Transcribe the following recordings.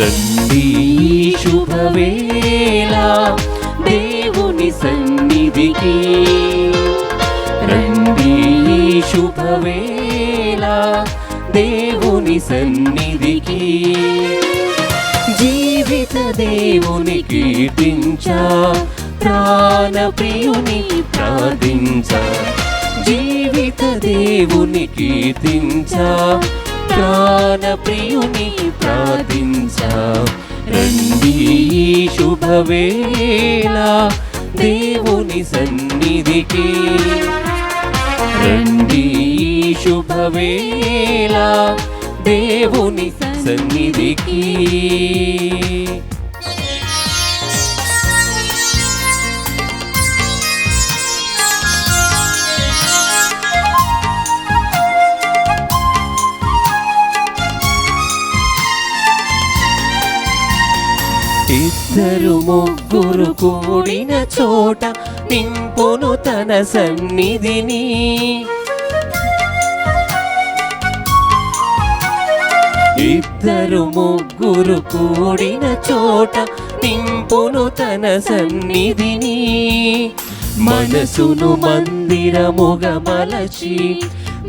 రండి శుభవేళ దేవుని సన్నిధికి, రండి శుభవేళ దేవుని సన్నిధికి. జీవిత దేవుని కీర్తించా, ప్రాణ ప్రియుని ప్రార్థించా. జీవిత దేవుని కీర్తించా, ప్రాణ ప్రియుని ప్రార్థించా. రండి శుభవేళ దేవుని సన్నిధికి, రండి శుభవేళ దేవుని సన్నిధికి. ఇద్దరు ముగ్గురు కూడిన చోట నింపును తన సన్నిధిని. ఇద్దరు ముగ్గురు కూడిన చోట నింపును తన సన్నిధిని. మనసును మందిరముగా మలచి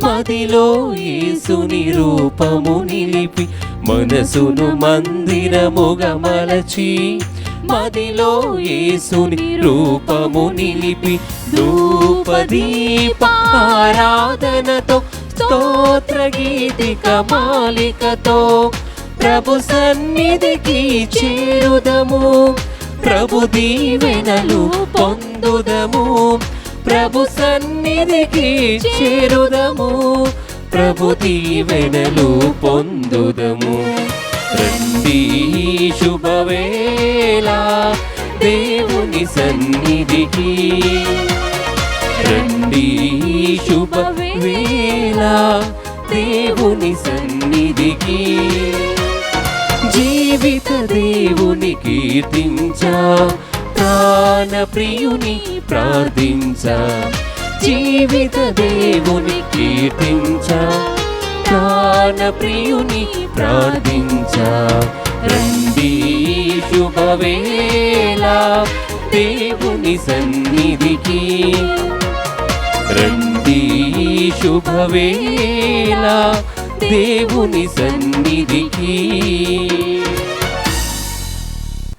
మదిలో యేసుని రూపము నిలిపి, మనసును మందిరముగా మలచి మదిలో యేసుని రూపము నిలిపి, ధూపదీప ఆరాధనతో స్తోత్ర గీతిక మాలికతో ప్రభు సన్నిధికి చేరుదము, ప్రభు దీవెనలు పొందుదము. ప్రభు సన్నిధికి చేరుదము, ప్రభు దీవెనలు పొందుదము. రండి శుభవేళ దేవుని సన్నిధికి, రండి శుభవేళ దేవుని సన్నిధికి. జీవిత దేవుని కీర్తించా, ప్రాణ ప్రియుని ప్రార్థించా. జీవిత దేవుని కీర్తించా, ప్రాణ ప్రియుని ప్రార్థించా. రండి శుభవేళ దేవుని సన్నిధికి, రండి శుభవేళ దేవుని సన్నిధికి.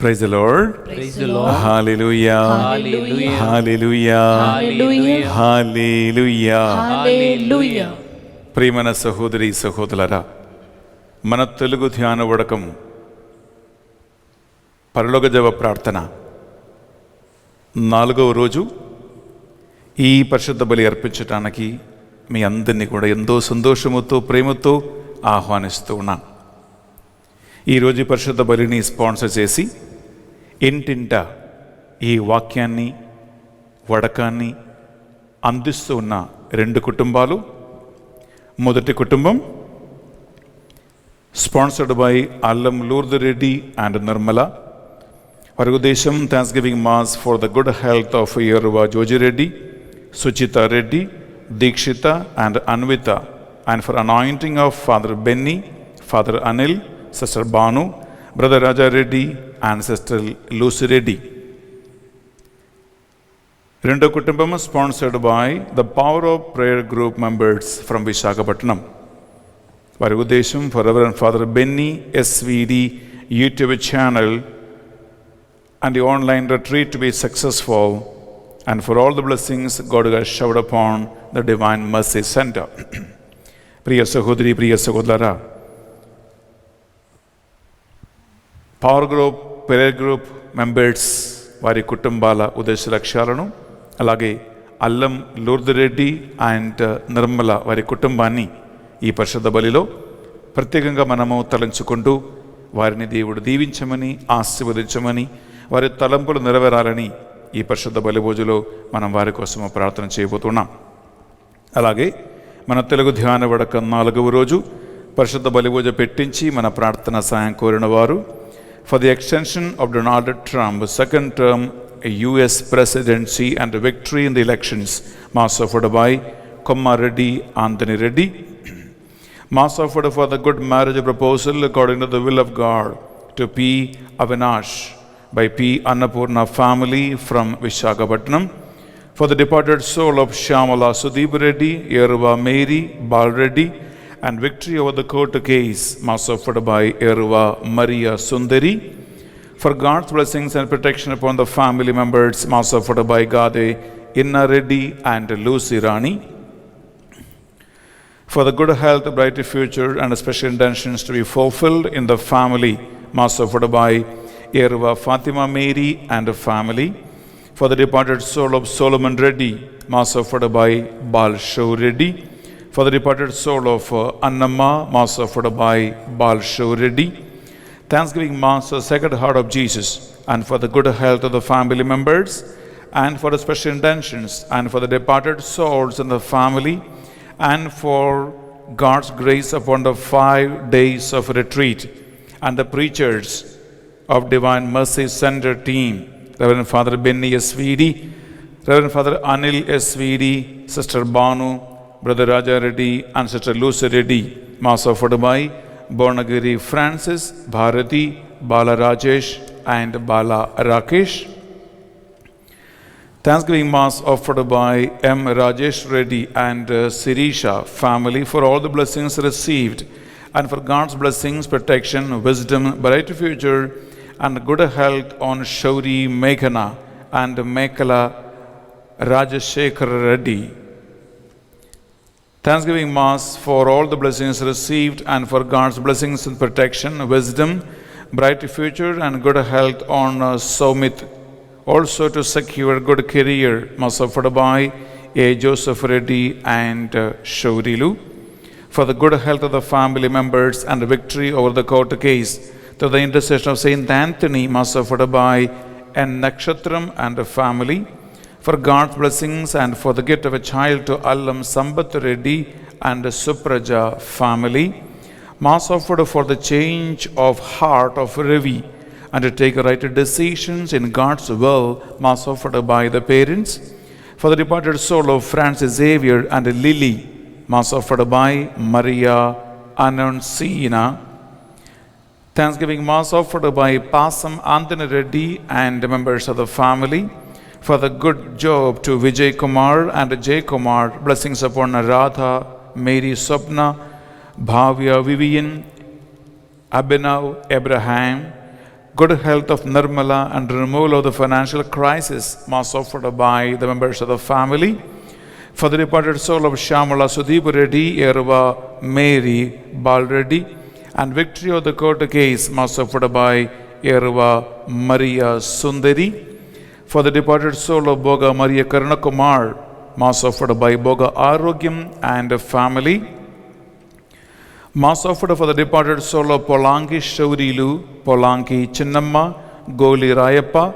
Praise the Lord. Praise the Lord. Hallelujah. Hallelujah. Hallelujah. Hallelujah. Hallelujah. Hallelujah. ప్రియమైన సహోదరి సహోదరులారా, మన తెలుగు ధ్యాన వడకం పరలోక జప ప్రార్థన 4వ రోజు. ఈ పరిశుద్ధ బలి అర్పించడానికి మీ అందరినీ కూడా ఎంతో సంతోషముతో ప్రేమతో ఆహ్వానిస్తూ ఉన్నాను. ఈరోజు పరిశుద్ధ బలిని స్పాన్సర్ చేసి ఇంటింట ఈ వాక్యాన్ని వడకాన్ని అందిస్తూ ఉన్న 2 కుటుంబాలు. మొదటి కుటుంబం స్పాన్సర్డ్ బై అల్లం లూర్ద్ రెడ్డి అండ్ నిర్మల. వారి ఉద్దేశం thanksgiving mass for the good health of your Joji Reddy, Suchitha Reddy, Dikshitha and Anvitha, and for anointing of father Benny, father Anil, Sister Banu, Brother Raja Reddy and Sister Lucy Reddy. రెండో కుటుంబం sponsored by the power of prayer group members from Visakhapatnam. వారి ఉద్దేశం for reverend father Benny SVD YouTube channel and the online retreat to be successful, and for all the blessings God has showered upon the Divine Mercy Center. ప్రియ సహోదరి ప్రియ సహోదరులారా, power group prayer group members వారి కుటుంబాల ఉద్దేశ లక్ష్యాలను, అలాగే అల్లం లూర్ద్ Reddy and Nirmala వారి కుటుంబాన్ని ఈ పరిశుద్ధ బలిలో ప్రత్యేకంగా మనము తలంచుకుంటూ వారిని దేవుడు దీవించమని, ఆశీర్వదించమని, వారి తలంపులు నెరవేరాలని ఈ పరిశుద్ధ బలి పూజలో మనం వారి కోసము ప్రార్థన చేయబోతున్నాం. అలాగే మన తెలుగు ధ్యాన వడక 4వ రోజు పరిశుద్ధ బలి పూజ పెట్టించి మన ప్రార్థన సాయం కోరిన వారు, for the extension of Donald Trump second term US presidency and victory in the elections, mass offered by Kommareddy Anthony Reddy. Mass offered for the good marriage proposal according to the will of God to P. Avinash by P. Annapurna family from Visakhapatnam. For the departed soul of Shyamala Sudeep Reddy, Yeruva Mary Bal Reddy, and victory over the court case, mass offered by Yeruva Maria Sundari. For God's blessings and protection upon the family members, mass offered by Gade Inna Reddy and Lucy Rani. For the good health, bright future, and special intentions to be fulfilled in the family, mass offered by Yeruva Fatima Mary and family. For the departed soul of Solomon Reddy, mass offered by Bal Show Reddy. For the departed soul of Annamma, mass offered by Bal Show Reddy. Thanksgiving Mass to the Sacred Heart of Jesus, and for the good health of the family members, and for the special intentions, and for the departed souls in the family, and for God's grace upon the 5 days of retreat, and the preachers of Divine Mercy Center team, Reverend Father Benny S. Veedy, Reverend Father Anil S. Veedy, Sister Banu, Brother Raja Reddy, and Sister Lucy Reddy, Mass offered by Bonagiri Francis, Bharati, Bala Rajesh, and Bala Rakesh. Thanksgiving Mass offered by M. Rajesh Reddy and Sirisha family for all the blessings received, and for God's blessings, protection, wisdom, bright future, and good health on Shauri Meghana and Mekala Rajashekar Reddy. Thanksgiving Mass for all the blessings received, and for God's blessings and protection, wisdom, bright future, and good health on Soumit. Also to secure good career, Mass offered by A. Joseph Reddy and Shaurilu. For the good health of the family members and victory over the court case, through the intercession of Saint Anthony, Mass offered by N. Nakshatram and a family. For God's blessings and for the gift of a child to Allam Sambat Reddy and Supraja family. Mass offered for the change of heart of Ravi and to take right decisions in God's will, Mass offered by the parents. For the departed soul of Francis Xavier and Lily, Mass offered by Maria Annuncina. Thanksgiving Mass offered by Pasam Anthony Reddy and members of the family. For the good job to Vijay Kumar and Jay Kumar, blessings upon Radha, Mary Swapna, Bhavya Vivian, Abhinav Abraham, good health of Nirmala and removal of the financial crisis, Mass offered by the members of the family. For the departed soul of Shyamala Sudeep Reddy, Yeruva Mary Bal Reddy, and victory of the court case, Mass offered by Yeruva Maria Sundari. For the departed soul of Boga Maria Karnakumar, Mass offered by Boga Arogyam and family. Mass offered for the departed soul of Polanki Shaurilu, Polanki Chinnamma, Goli Rayappa,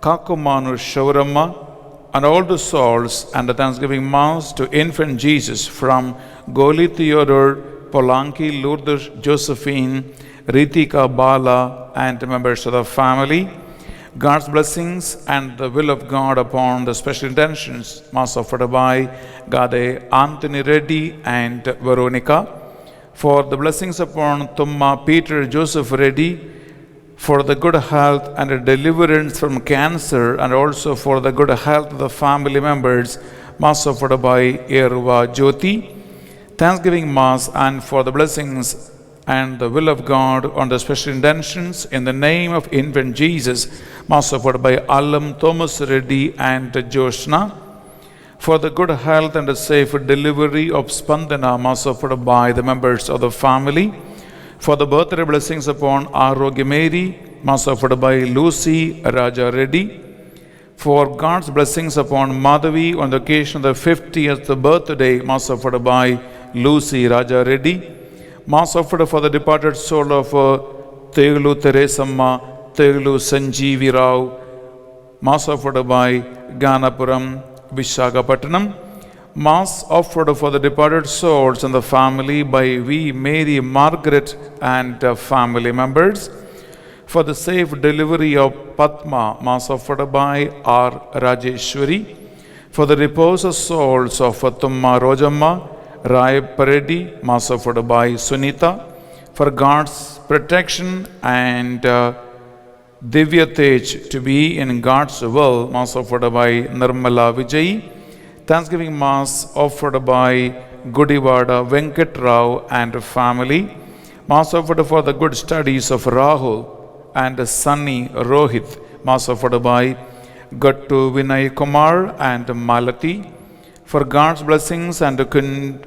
Kakumanu Shauramma, and all the souls, and the Thanksgiving Mass to Infant Jesus from Goli Theodore, Polanki Lourdes Josephine, Ritika Bala, and members of the family. God's blessings and the will of God upon the special intentions, Mass offered by Gade Anthony Reddy and Veronica. For the blessings upon Tumma Peter Joseph Reddy, for the good health and deliverance from cancer, and also for the good health of the family members, Mass offered by Yeruva Jyoti. Thanksgiving Mass and for the blessings and the will of God on the special intentions in the name of Infant Jesus, Mass offered by Allam Thomas Reddy and Joshna. For the good health and the safe delivery of Spandana, Mass offered by the members of the family. For the birthday blessings upon Arogya Mary, Mass offered by Lucy Raja Reddy. For God's blessings upon Madhavi on the occasion of the 50th birthday, Mass offered by Lucy Raja Reddy. Mass offered for the departed soul of Teglu Teresamma, Teglu Sanjeevi Rao. Mass offered by Ganapuram, Visakhapatnam. Mass offered for the departed souls and the family by V. Mary Margaret and family members. For the safe delivery of Padma, Mass offered by R. Rajeshwari. For the repose of souls of Tumma Rojamma, Rai Pareddi, Mass offered by Sunita. for God's protection and Divya Tej to be in God's will. Mass offered by Nirmala Vijay. Thanksgiving Mass offered by Gudivada Venkat Rao and family. Mass offered for the good studies of Rahul and Sunny Rohit. Mass offered by Gattu Vinay Kumar and Malati. For God's blessings and to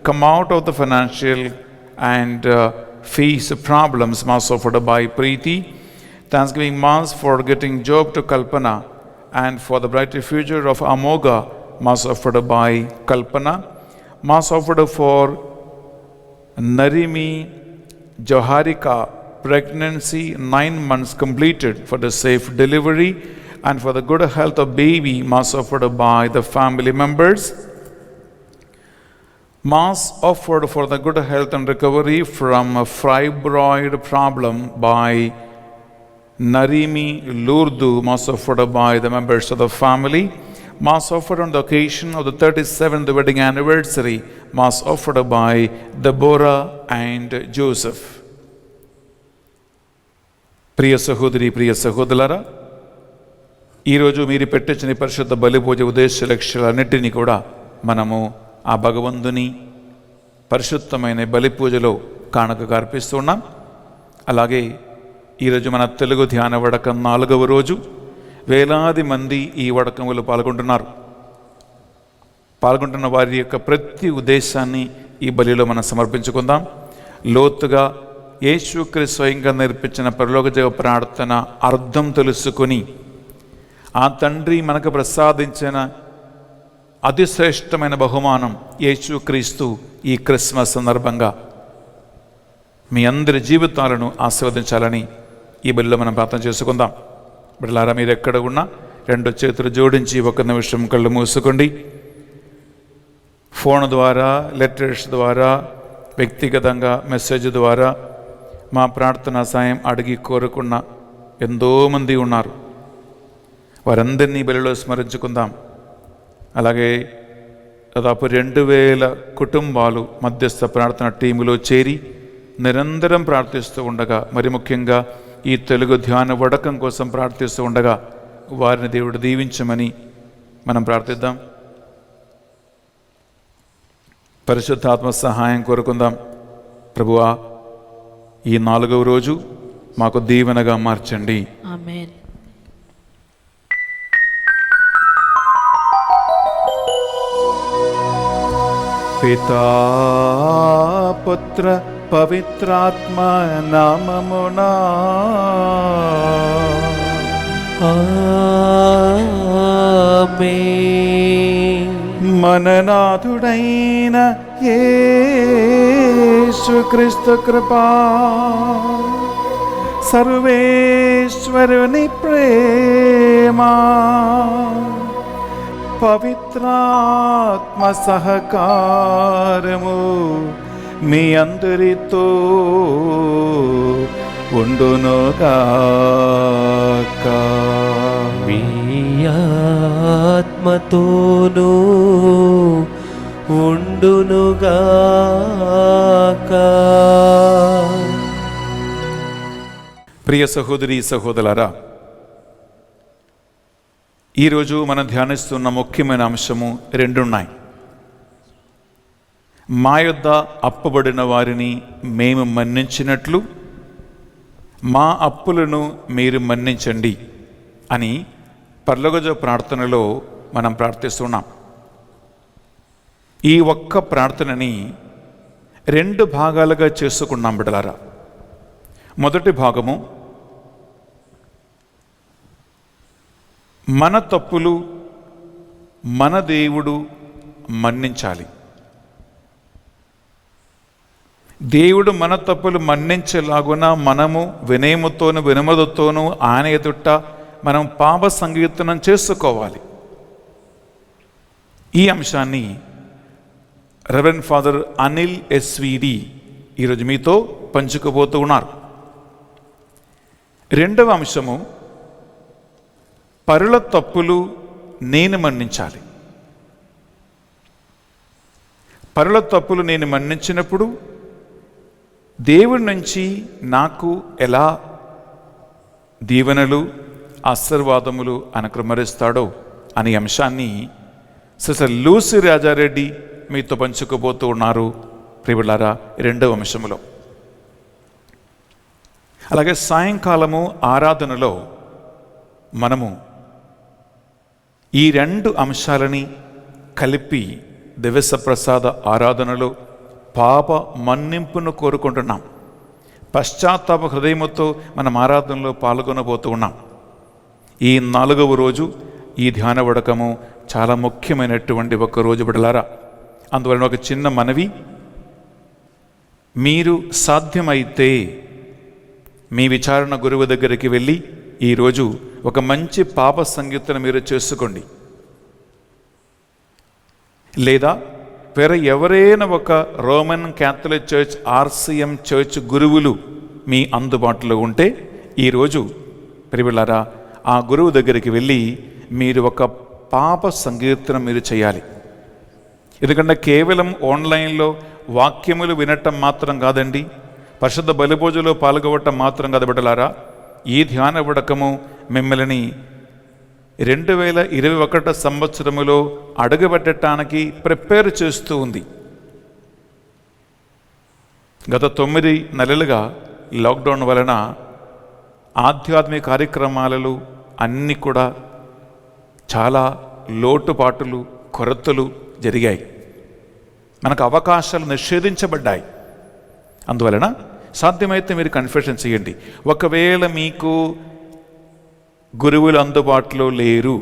come out of the financial and face problems. Mass offered by Preeti. Thanksgiving Mass for getting job to Kalpana and for the brighter future of Amoga. Mass offered by Kalpana. Mass offered for Narimi Joharika, pregnancy 9 months completed, for the safe delivery and for the good health of baby. Mass offered by the family members. Mass offered for the good health and recovery from a fibroid problem by Narimi Lurdu. Mass offered by the members of the family. Mass offered on the occasion of the 37th wedding anniversary. Mass offered by Deborah and Joseph. ప్రియ సహోదరి, ప్రియ సహోదరులారా, ఈరోజు మీరు పెట్టించిన పరిశుద్ధ బలి పూజ ఉద్దేశ లక్ష్యాలన్నింటినీ కూడా మనము ఆ భగవంతుని పరిశుద్ధమైన బలి పూజలో కానుకగా అర్పిస్తున్నాం. అలాగే ఈరోజు మన తెలుగు ధ్యాన వడకం 4వ రోజు. వేలాది మంది ఈ వడకంలో పాల్గొంటున్న వారి యొక్క ప్రతి ఉద్దేశాన్ని ఈ బలిలో మనం సమర్పించుకుందాం. లోతుగా యేసుక్రీస్తు స్వయంగా నేర్పించిన పరలోక జీవ ప్రార్థన అర్థం తెలుసుకొని ఆ తండ్రి మనకు ప్రసాదించిన అతిశ్రేష్టమైన బహుమానం యేసుక్రీస్తు ఈ క్రిస్మస్ సందర్భంగా మీ అందరి జీవితాలను ఆశీర్వదించాలని ఈ బలిలో మనం ప్రార్థన చేసుకుందాం. బిడ్డలారా, మీరు ఎక్కడ ఉన్నా 2 చేతులు జోడించి 1 నిమిషం కళ్ళు మూసుకోండి. ఫోన్ ద్వారా, లెటర్స్ ద్వారా, వ్యక్తిగతంగా మెసేజ్ ద్వారా మా ప్రార్థనా సాయం అడిగి కోరుకున్న ఎంతోమంది ఉన్నారు. వారందరినీ బలిలో స్మరించుకుందాం. అలాగే దాదాపు 2000 కుటుంబాలు మధ్యస్థ ప్రార్థన టీములో చేరి నిరంతరం ప్రార్థిస్తూ ఉండగా, మరి ముఖ్యంగా ఈ తెలుగు ధ్యాన వడకం కోసం ప్రార్థిస్తూ ఉండగా వారిని దేవుడు దీవించమని మనం ప్రార్థిద్దాం. పరిశుద్ధాత్మ సహాయం కోరుకుందాం. ప్రభువా, ఈ 4వ రోజు మాకు దీవెనగా మార్చండి. ఆమేన్. పితా పుత్ర పవిత్రాత్మ నామమునా ఆమేన్. మననాథుడైన యేసుక్రీస్తు కృపా, సర్వేశ్వరుని ప్రేమ, పవిత్రాత్మ సహకారము మీ అందరితో ఉండునుగాక. మీ ఆత్మతోనూ ఉండునుగాక. ప్రియ సహోదరి సహోదరులారా, ఈరోజు మనం ధ్యానిస్తున్న ముఖ్యమైన అంశము 2 ఉన్నాయి. మా యొద్ద అప్పబడిన వారిని మేము మన్నించినట్లు మా అప్పులను మీరు మన్నించండి అని పరలోక ప్రార్థనలో మనం ప్రార్థిస్తున్నాం. ఈ ఒక్క ప్రార్థనని 2 భాగాలుగా చేసుకున్నాం బిడ్డలారా. మొదటి భాగము, మన తప్పులు మన దేవుడు మన్నించాలి. దేవుడు మన తప్పులు మన్నించేలాగున మనము వినయముతోను వినమ్రతతోనూ ఆయన ఎదుట మనం పాప సంకీర్తనం చేసుకోవాలి. ఈ అంశాన్ని రెవరెండ్ ఫాదర్ అనిల్ ఎస్విడి ఈరోజు మీతో పంచుకోబోతూ ఉన్నారు. 2వ అంశము, పరుల తప్పులు నేను మన్నించాలి. పరుల తప్పులు నేను మన్నించినప్పుడు దేవుడి నుంచి నాకు ఎలా దీవెనలు ఆశీర్వాదములు అనుగ్రహిస్తాడో అనే అంశాన్ని సిస్టర్ లూసి రాజారెడ్డి మీతో పంచుకోబోతూ ఉన్నారు ప్రియులారా, రెండవ అంశంలో. అలాగే సాయంకాలము ఆరాధనలో మనము ఈ రెండు అంశాలని కలిపి దివ్య ప్రసాద ఆరాధనలో పాప మన్నింపును కోరుకుంటున్నాం. పశ్చాత్తాప హృదయముతో మనం ఆరాధనలో పాల్గొనబోతూ ఉన్నాం. ఈ 4వ రోజు ఈ ధ్యాన వడకము చాలా ముఖ్యమైనటువంటి ఒక రోజు బిడ్డలారా. అందువలన ఒక చిన్న మనవి, మీరు సాధ్యమైతే మీ విచారణ గురువు దగ్గరికి వెళ్ళి ఈరోజు ఒక మంచి పాప సంగీతన మీరు చేసుకోండి. లేదా వేరే ఎవరైనా ఒక Roman Catholic church, RCM church గురువులు మీ అందుబాటులో ఉంటే ఈరోజు ప్రియులారా ఆ గురువు దగ్గరికి వెళ్ళి మీరు ఒక పాప సంకీర్తన మీరు చేయాలి. ఎందుకంటే కేవలం ఆన్లైన్లో వాక్యములు వినటం మాత్రం కాదండి, పరిశుద్ధ బలిభోజులో పాల్గొనటం మాత్రం కాదు బిడ్డలారా. ఈ ధ్యాన వడకము మిమ్మల్ని 2021 సంవత్సరములో అడుగుపెట్టడానికి ప్రిపేర్ చేస్తూ ఉంది. గత 9 నెలలుగా లాక్డౌన్ వలన ఆధ్యాత్మిక కార్యక్రమాలలో అన్నీ కూడా చాలా లోటుపాటులు, కొరతలు జరిగాయి. మనకు అవకాశాలు నిషేధించబడ్డాయి. అందువలన సాధ్యమైతే మీరు కన్ఫెషన్ చేయండి. ఒకవేళ మీకు గురువులు అందుబాటులో లేరు,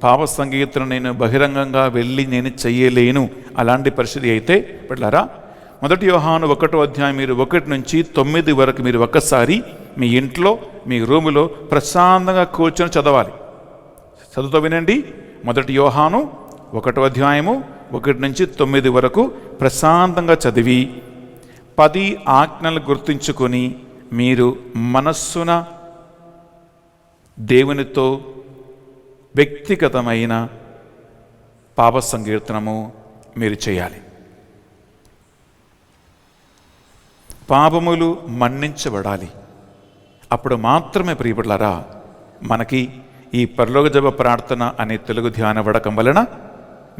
పాప సంగీతను నేను బహిరంగంగా వెళ్ళి నేను చెయ్యలేను, అలాంటి పరిస్థితి అయితే బిడ్డలారా, 1 యోహాను 1వ అధ్యాయం మీరు 1 నుంచి 9 వరకు మీరు ఒక్కసారి మీ ఇంట్లో మీ రూములో ప్రశాంతంగా కూర్చొని చదవాలి. చదువుతో వినండి. 1 యోహాను 1వ అధ్యాయము 1 నుంచి 9 వరకు ప్రశాంతంగా చదివి 10 ఆజ్ఞలు గుర్తుంచుకొని మీరు మనస్సున దేవునితో వ్యక్తిగతమైన పాప సంకీర్తనము మీరు చేయాలి. పాపములు మన్నించబడాలి. అప్పుడు మాత్రమే ప్రియబిడ్డలారా మనకి ఈ పరలోక జప ప్రార్థన అనే తెలుగు ధ్యాన వడకం వలన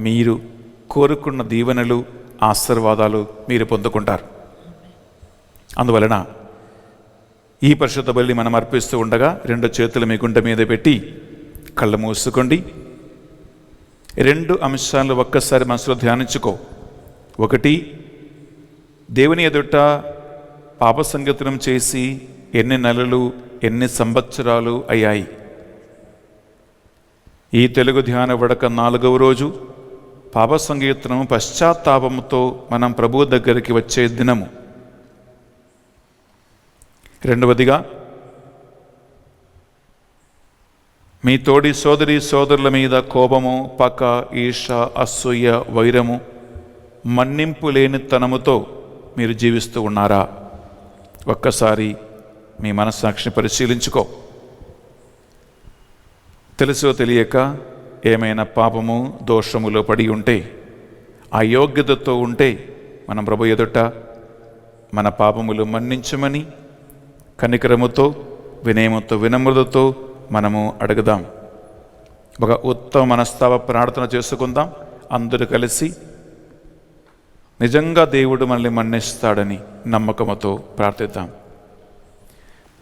మీరు కోరుకున్న దీవెనలు, ఆశీర్వాదాలు మీరు పొందుకుంటారు. అందువలన ఈ పరిశుద్ధ బలి మనం అర్పిస్తూ ఉండగా 2 చేతులు మీ గుండె మీద పెట్టి కళ్ళు మూసుకోండి. 2 అంశాలు ఒక్కసారి మనసులో ధ్యానించుకో. 1, దేవుని ఎదుట పాప సంకీర్తనం చేసి ఎన్ని నెలలు, ఎన్ని సంవత్సరాలు అయ్యాయి. ఈ తెలుగు ధ్యాన వడక 4వ రోజు పాప సంకీర్తనము పశ్చాత్తాపముతో మనం ప్రభువు దగ్గరికి వచ్చే దినము. 2వదిగా మీ తోడి సోదరి సోదరుల మీద కోపము, పక, ఈర్ష, అసూయ, వైరము, మన్నింపు లేని తనముతో మీరు జీవిస్తూ ఉన్నారా? ఒక్కసారి మీ మనస్సాక్షిని పరిశీలించుకో. తెలుసో తెలియక ఏమైనా పాపము, దోషములో పడి ఉంటే, అయోగ్యతతో ఉంటే మనం ప్రభు ఎదుట మన పాపములు మన్నించమని కనికరముతో, వినయముతో, వినమ్రతతో మనము అడుగుదాం. ఒక ఉత్తమ మనస్తాప ప్రార్థన చేసుకుందాం. అందరూ కలిసి నిజంగా దేవుడు మనల్ని మన్నిస్తాడని నమ్మకముతో ప్రార్థిద్దాం.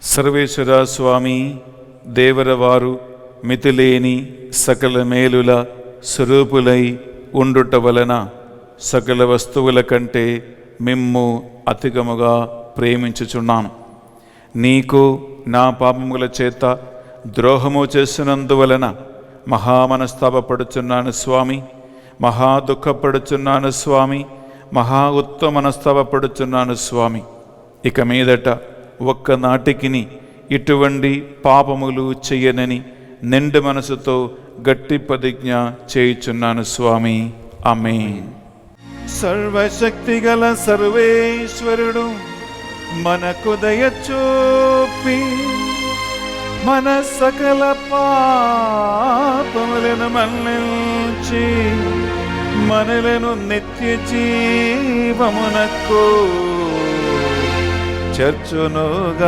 సర్వేశ్వర స్వామి, దేవరవారు మితిలేని సకల మేలుల స్వరూపులై ఉండుట వలన సకల వస్తువుల కంటే మిమ్ము అధికముగా ప్రేమించుచున్నాను. నీకు నా పాపముల చేత ద్రోహము చేసినందువలన మహా మనస్తాపడుచున్నాను స్వామి, మహా దుఃఖపడుచున్నాను స్వామి, మహా ఉత్తమ మనస్తాపడుచున్నాను స్వామి. ఇక మీదట ఒక్కనాటికిని ఇటువంటి పాపములు చెయ్యనని నిండు మనసుతో గట్టి ప్రతిజ్ఞ చేయుచున్నాను స్వామి. ఆమేన్. సర్వశక్తిగల సర్వేశ్వరుడు మనకు దయచూపి మన సకల పాపములను మన్నించి మనలను నిత్య జీవమునకు చేర్చునుగాక.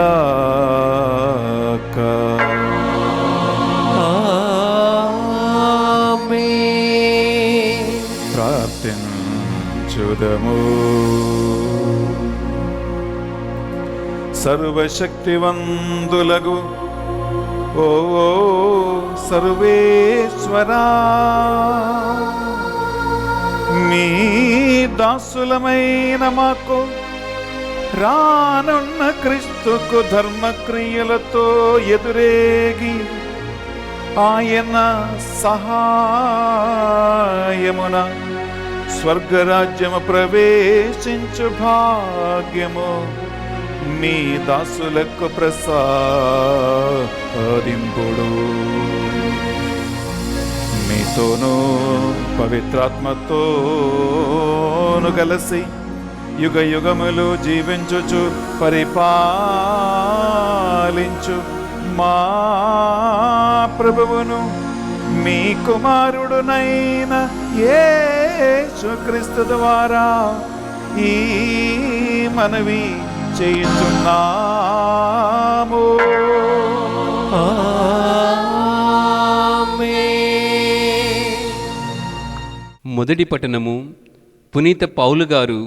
ఆమేన్. ప్రార్థించుదము. సర్వశక్తివంతులగు ఓ సర్వేశ్వరా, మీ దాసులమైన మాకు రానున్న క్రీస్తుకు ధర్మక్రియలతో ఎదురేగి ఆయన సహాయమున స్వర్గరాజ్యము ప్రవేశించు భాగ్యము మీ దాసులకు ప్రసాదింపుడు. మీతోనూ పవిత్రాత్మతోను కలిసి యుగ యుగములు జీవించుచు పరిపాలించు మా ప్రభువును మీ కుమారుడునైన యేసుక్రీస్తు ద్వారా ఈ మనవి చేయుచున్నాము. మొదటి పట్టణము. పునీత పౌలు గారు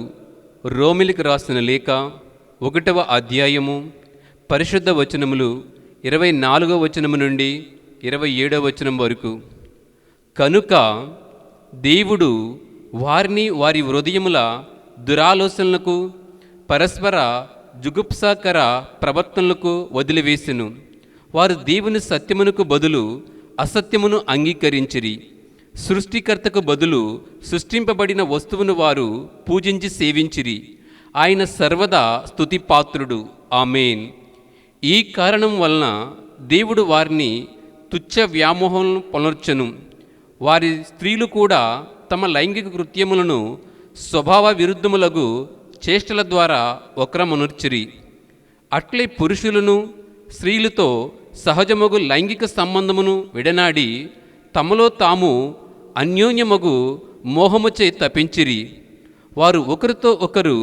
రోమిలికి రాసిన లేఖ 1వ అధ్యాయము పరిశుద్ధ వచనములు 24వ వచనము నుండి 27వ వచనం వరకు. కనుక దేవుడు వారిని వారి హృదయముల దురాలోచనలకు పరస్పర జుగుప్సాకర ప్రవర్తనలకు వదిలివేసెను. వారు దేవుని సత్యమునకు బదులు అసత్యమును అంగీకరించిరి. సృష్టికర్తకు బదులు సృష్టింపబడిన వస్తువును వారు పూజించి సేవించిరి. ఆయన సర్వదా స్తుతిపాత్రుడు. ఆమేన్. ఈ కారణం వలన దేవుడు వారిని తుచ్చ వ్యామోహం పొనర్చెను. వారి స్త్రీలు కూడా తమ లైంగిక కృత్యములను స్వభావ విరుద్ధములగు చేష్టల ద్వారా వక్రమునర్చిరి. అట్లే పురుషులను స్త్రీలతో సహజమగు లైంగిక సంబంధమును విడనాడి తమలో తాము అన్యోన్యమగు మోహముచే తపించిరి. వారు ఒకరితో ఒకరు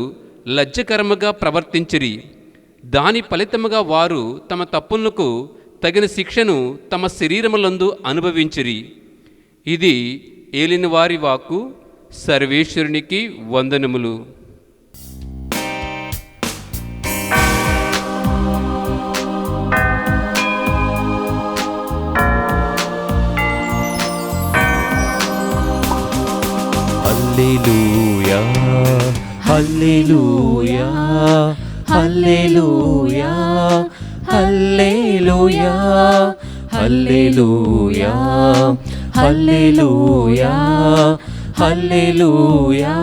లజ్జకరముగా ప్రవర్తించిరి. దాని ఫలితముగా వారు తమ తప్పులకు తగిన శిక్షను తమ శరీరములందు అనుభవించిరి. ఇది ఏలినవారి వాక్కు. సర్వేశ్వరునికి వందనములు. హల్లెలూయా హల్లెలూయా హల్లెలూయా హల్లెలూయా హల్లెలూయా హల్లెలూయా హల్లెలూయా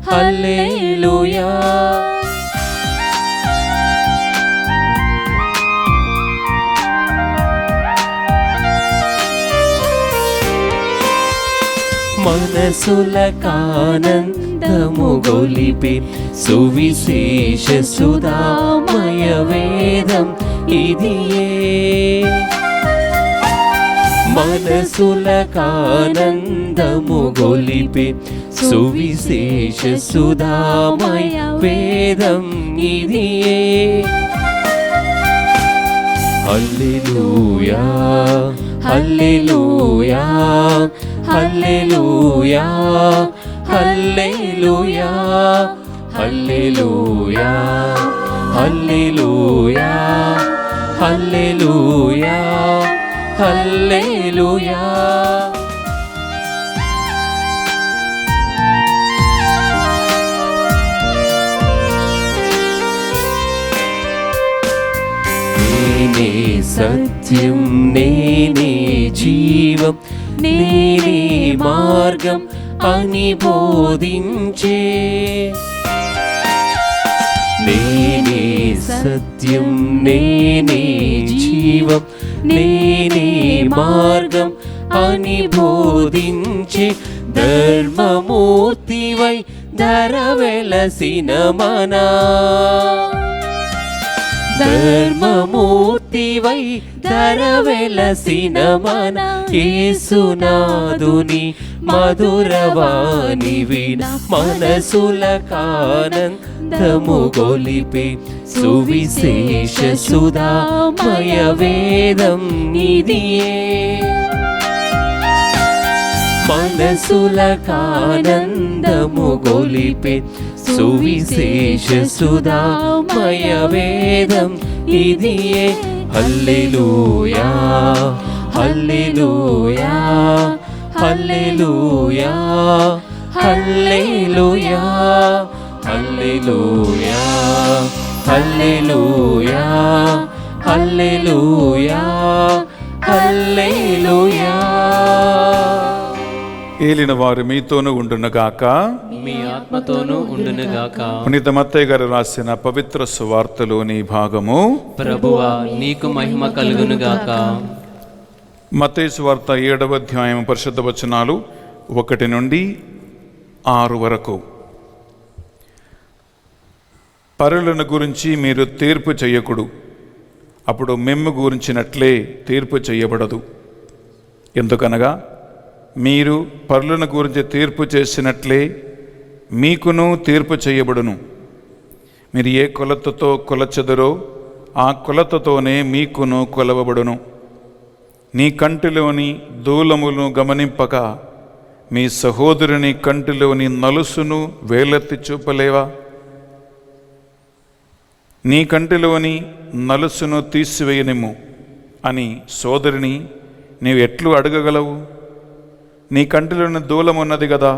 హల్లెలూయా. మనసులకానందము గొలిపే సువిశేష సుధామయ వేదం ఇదియే. మనసులకానందము గొలిపే సువిశేష సుధామయ వేదం ఇదియే. హల్లెలూయా హల్లెలూయా హల్లెలూయా హల్లెలూయా హల్లెలూయా హల్లెలూయా హల్లెలూయా హల్లెలూయా. నేనే సత్యం నేనే జీవం నేనే మార్గం అని బోధించే. నేనే సత్యం నేనే జీవం నేనే మార్గం అని బోధించే. ధర్మమూర్తివై ధర వెలసిన మనా ధర్మమూర్తివై నీవై ధర వెలసిన మన యేసునాథుని మధురవాణి విన మనసులకానందము గొలిపే సువిశేష సుధామయ వేదం ఇదియే. మనసులకానందము గొలిపే సువిశేష సుధామయ వేదం ఇదియే. హల్లెలూయా హల్లెలూయా హల్లెలూయా హల్లెలూయా హల్లెలూయా హల్లెలూయా హల్లెలూయా హల్లెలూయా. ఏలిన వారు మీతోనూ ఉండునుగాక, మీ ఆత్మతోనూ ఉండునుగాక. పునీత మత్తయ్య గారు రాసిన పవిత్ర సువార్తలోని భాగము. ప్రభువా నీకు మహిమ కలుగునుగాక. మత్తయి సువార్త 7వ అధ్యాయం పరిశుద్ధ వచనాలు 1 నుండి 6 వరకు. పరులను గురించి మీరు తీర్పు చేయకుడు, అప్పుడు మిమ్ము గురించినట్లే తీర్పు చేయబడదు. ఎందుకనగా మీరు పరులను గురించి తీర్పు చేసినట్లే మీకును తీర్పు చేయబడును. మీరు ఏ కొలతతో కొలచెదరో ఆ కొలతతోనే మీకును కొలవబడును. నీ కంటిలోని దూలములను గమనింపక మీ సహోదరుని కంటిలోని నలుసును వేలెత్తి చూపలేవా? నీ కంటిలోని నలుసును తీసివేయనిమ్ము అని సోదరిని నీవు ఎట్లు అడగగలవు? నీ కంటిలోని దూలమున్నది కదా.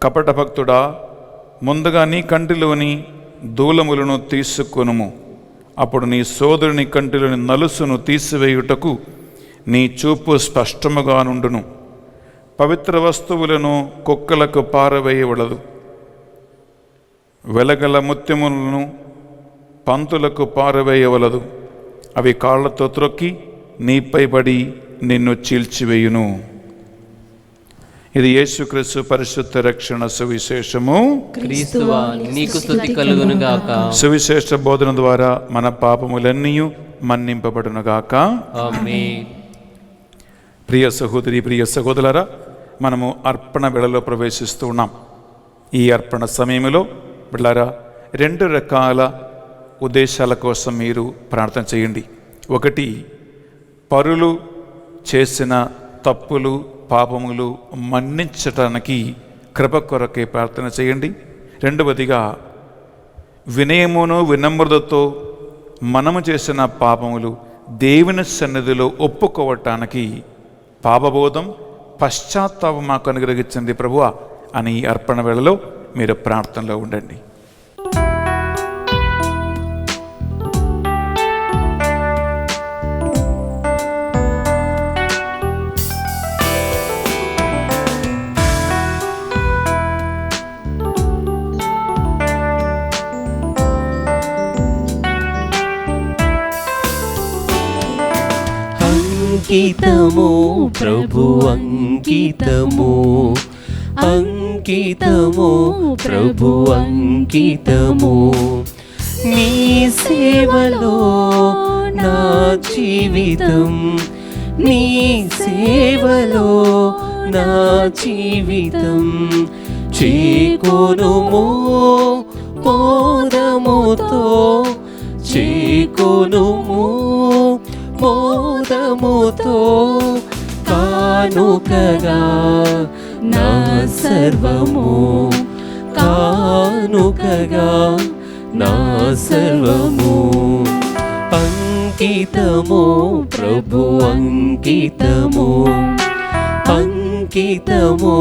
కపట భక్తుడా, ముందుగా నీ కంటిలోని దూలములను తీసుకొనుము, అప్పుడు నీ సోదరుని కంటిలోని నలుసును తీసివేయుటకు నీ చూపు స్పష్టముగా నుండును. పవిత్ర వస్తువులను కుక్కలకు పారవేయవలదు, వెలగల ముత్యములను పంతులకు పారవేయవలదు. అవి కాళ్లతో త్రొక్కి నీపై పడి నిన్ను చీల్చివేయును. ఇది యేసుక్రీస్తు పరిశుద్ధ రక్షణ సువిశేషము. క్రీస్తువా నీకు స్తుతి కలుగునుగాక. సువిశేష బోధన ద్వారా మన పాపములన్నీ మన్నింపబడునుగాక. ఆమేన్. ప్రియ సహోదరి, ప్రియ సహోదరులారా, మనము అర్పణ వేళలో ప్రవేశిస్తూ ఉన్నాం. ఈ అర్పణ సమయంలో బిడ్డలారా 2 రకాల ఉద్దేశాల కోసం మీరు ప్రార్థన చేయండి. ఒకటి, పరులు చేసిన తప్పులు పాపములు మన్నించటానికి కృప కొరకే ప్రార్థన చేయండి. రెండవదిగా, వినయమును వినమ్రతతో మనము చేసిన పాపములు దేవుని సన్నిధిలో ఒప్పుకోవటానికి పాపబోధం పశ్చాత్తాపం మాకు అనుగ్రహించండి ప్రభువా అని ఈ అర్పణ వేళలో మీరు ప్రార్థనలో ఉండండి. అంకితము ప్రభు అంకితము, అంకితము ప్రభు అంకితము. నీ సేవలో నా జీవితం, నీ సేవలో నా జీవితం. చేకొనుము మోదముతో, చేకొనుము మోదముతో. కానుకగా నా సర్వము, కానుకగా నా సర్వము. అంకితము ప్రభు అంకితము, అంకితము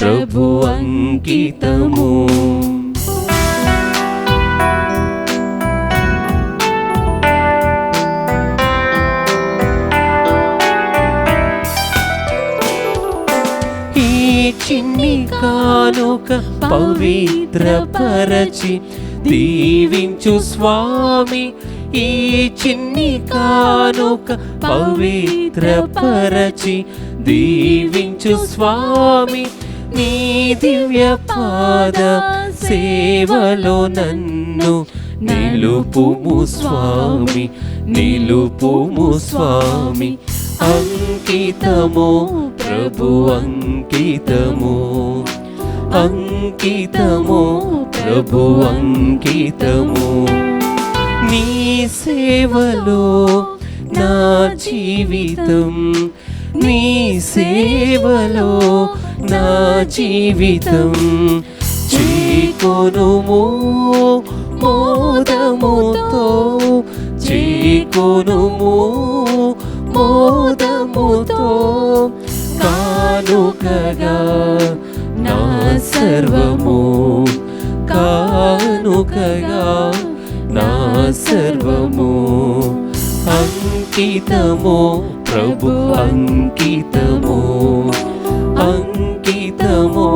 ప్రభు అంకితము. చిన్ని కానుక పవిత్రపరచి దీవించు స్వామి. ఈ చిన్ని కానుక పవిత్రపరచి దీవించు స్వామి. నీ దివ్య పాద సేవలో నన్ను నిలుపుము స్వామి, నిలుపుము స్వామి. అంకితము ప్రభు అంకితము, అంకితము ప్రభు అంకితము. నీ సేవలో నా జీవితం, నీ సేవలో నా జీవితం. చేకొనుము మోదముతో, చేకొనుము మోదముతో. కానుకగా నా సర్వము, కానుకగా నా సర్వము. అంకితము ప్రభు అంకితము, అంకితము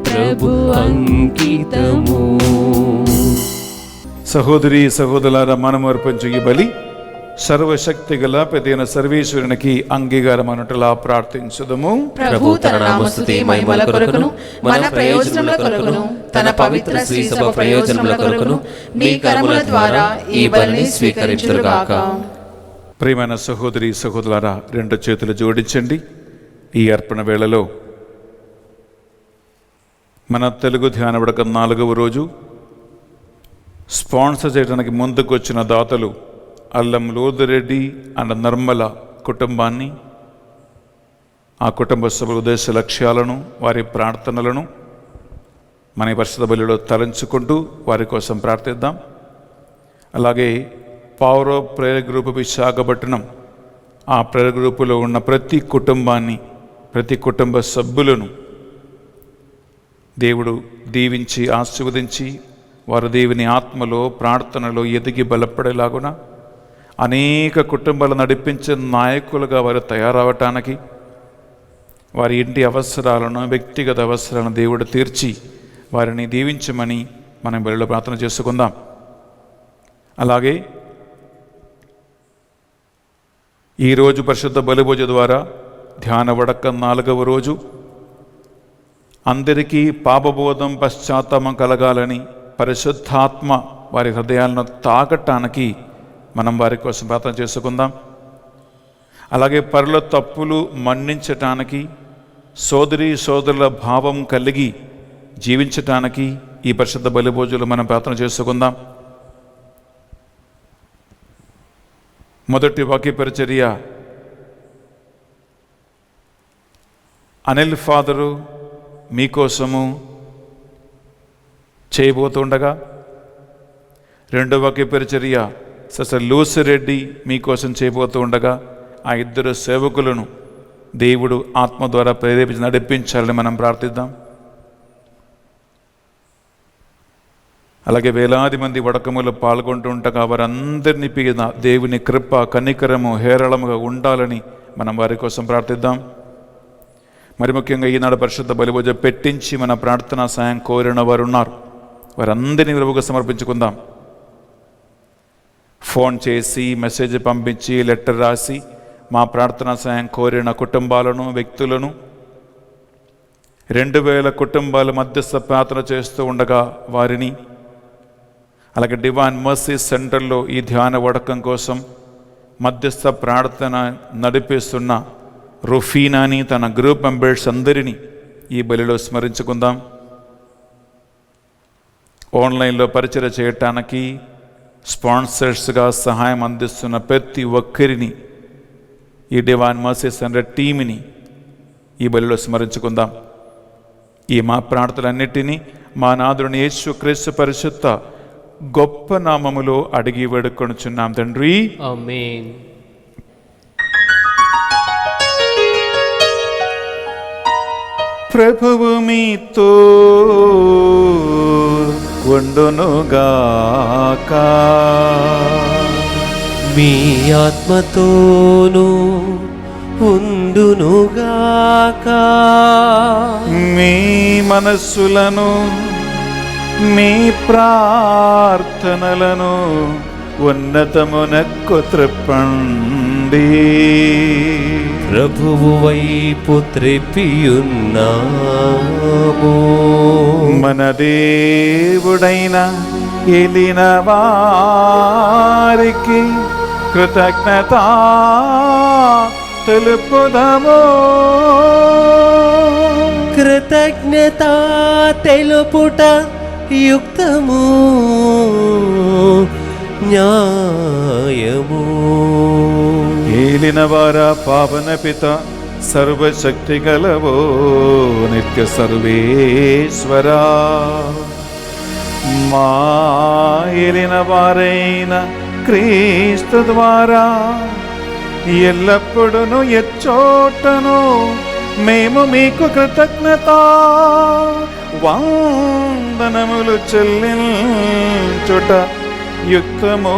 ప్రభు అంకితము. సహోదరి సహోదరులారా, మనము అర్పించు ఈ బలి సర్వశక్తి గల పెదైన సర్వేశ్వరునికి అంగీకారం అనుటలా ప్రార్థించుదము. ప్రభు తన నామస్తుతి మహిమల కొరకును, మన ప్రయోజనముల కొరకును, తన పవిత్ర శ్రీ సభ ప్రయోజనముల కొరకును మీ కరముల ద్వారా ఈ బలిని స్వీకరించుగాక. ప్రియమైన సహోదరి సహోదరులారా, రెండు చేతులు జోడించండి. ఈ అర్పణ వేళలో మన తెలుగు ధ్యాన విడక 4వ రోజు స్పాన్సర్ చేయడానికి ముందుకు వచ్చిన దాతలు అల్లం లోదిరెడ్డి అండ్ నిర్మల కుటుంబాన్ని, ఆ కుటుంబ సభ్యుల ఉద్దేశ లక్ష్యాలను, వారి ప్రార్థనలను మన పరిశుద్ధ బలిలో తలంచుకుంటూ వారి కోసం ప్రార్థిద్దాం. అలాగే power of prayer group Visakhapatnam, ఆ ప్రేయర్ గ్రూపులో ఉన్న ప్రతి కుటుంబాన్ని, ప్రతి కుటుంబ సభ్యులను దేవుడు దీవించి ఆశీర్వదించి వారు దేవుని ఆత్మలో ప్రార్థనలో ఎదిగి బలపడేలాగున అనేక కుటుంబాలు నడిపించే నాయకులుగా వారు తయారవటానికి, వారి ఇంటి అవసరాలను, వ్యక్తిగత అవసరాలను దేవుడు తీర్చి వారిని దీవించమని మనం బలిలో ప్రార్థన చేసుకుందాం. అలాగే ఈరోజు పరిశుద్ధ బలిభోజ ద్వారా ధ్యాన వడక 4వ రోజు అందరికీ పాపబోధం పశ్చాత్తాపం కలగాలని, పరిశుద్ధాత్మ వారి హృదయాలను తాకటానికి మనం వారి కోసం ప్రార్థన చేసుకుందాం. అలాగే పరుల తప్పులు మన్నించటానికి, సోదరి సోదరుల భావం కలిగి జీవించటానికి ఈ పరిశుద్ధ బలిభోజులు మనం ప్రార్థన చేసుకుందాం. మొదటి వాక్య పరిచర్య అనిల్ ఫాదరు మీకోసము చేయబోతుండగా, రెండవ వాక్య పరిచర్య సిస్టర్ లూసి రెడ్డి మీకోసం చేయబోతూ ఉండగా, ఆ ఇద్దరు సేవకులను దేవుడు ఆత్మ ద్వారా ప్రేరేపించి నడిపించాలని మనం ప్రార్థిద్దాం. అలాగే వేలాది మంది వడకములు పాల్గొంటూ ఉండగా వారందరినీ పీన దేవుని కృప కనికరము హేరళముగా ఉండాలని మనం వారి కోసం ప్రార్థిద్దాం. మరి ముఖ్యంగా ఈనాడు పరిశుద్ధ బలిభోజ పెట్టించి మన ప్రార్థనా సాయం కోరిన వారు ఉన్నారు, వారందరినీ విలువగా సమర్పించుకుందాం. ఫోన్ చేసి, మెసేజ్ పంపించి, లెటర్ రాసి మా ప్రార్థనా సాయం కోరిన కుటుంబాలను, వ్యక్తులను, 2000 కుటుంబాల మధ్యస్థ ప్రార్థన చేస్తూ ఉండగా వారిని, అలాగే డివైన్ మర్సీ సెంటర్లో ఈ ధ్యాన వడకం కోసం మధ్యస్థ ప్రార్థన నడిపిస్తున్న రుఫీనాని, తన గ్రూప్ మెంబర్స్ అందరినీ ఈ బలిలో స్మరించుకుందాం. ఆన్లైన్లో పరిచయం చేయటానికి స్పాన్సర్స్గా సహాయం అందిస్తున్న ప్రతి ఒక్కరిని, ఈ డివైన్ మర్సీ సెంటర్ టీమ్ని ఈ బలిలో స్మరించుకుందాం. ఈ మా ప్రార్థనలన్నిటినీ మా నాథుని యేసుక్రీస్తు పరిశుద్ధ గొప్ప నామములో అడిగి వేడుకొనుచున్నాం తండ్రి, ఆమేన్. ప్రభువు మీతో ఉండునుగాక, మీ ఆత్మతోనూ ఉండునుగాక. మీ మనస్సులను, మీ ప్రార్థనలను ఉన్నతమునకు త్రిప్పండి. ప్రభువు వైపు త్రెప్పియున్నాము. మన దేవుడైన ఏలిన వారికి కృతజ్ఞత తెలుపుదము. కృతజ్ఞత తెలుపుట యుక్తము, న్యాయము. ఏలిన వార పావన పిత సర్వశక్తి గలవో నిత్య సర్వేశ్వరా, మా ఏలిన వారైన క్రీస్తు ద్వారా ఎల్లప్పుడూ ఎచ్చోటను మేము మీకు కృతజ్ఞత వందనములు చెల్లించుట యుక్తము,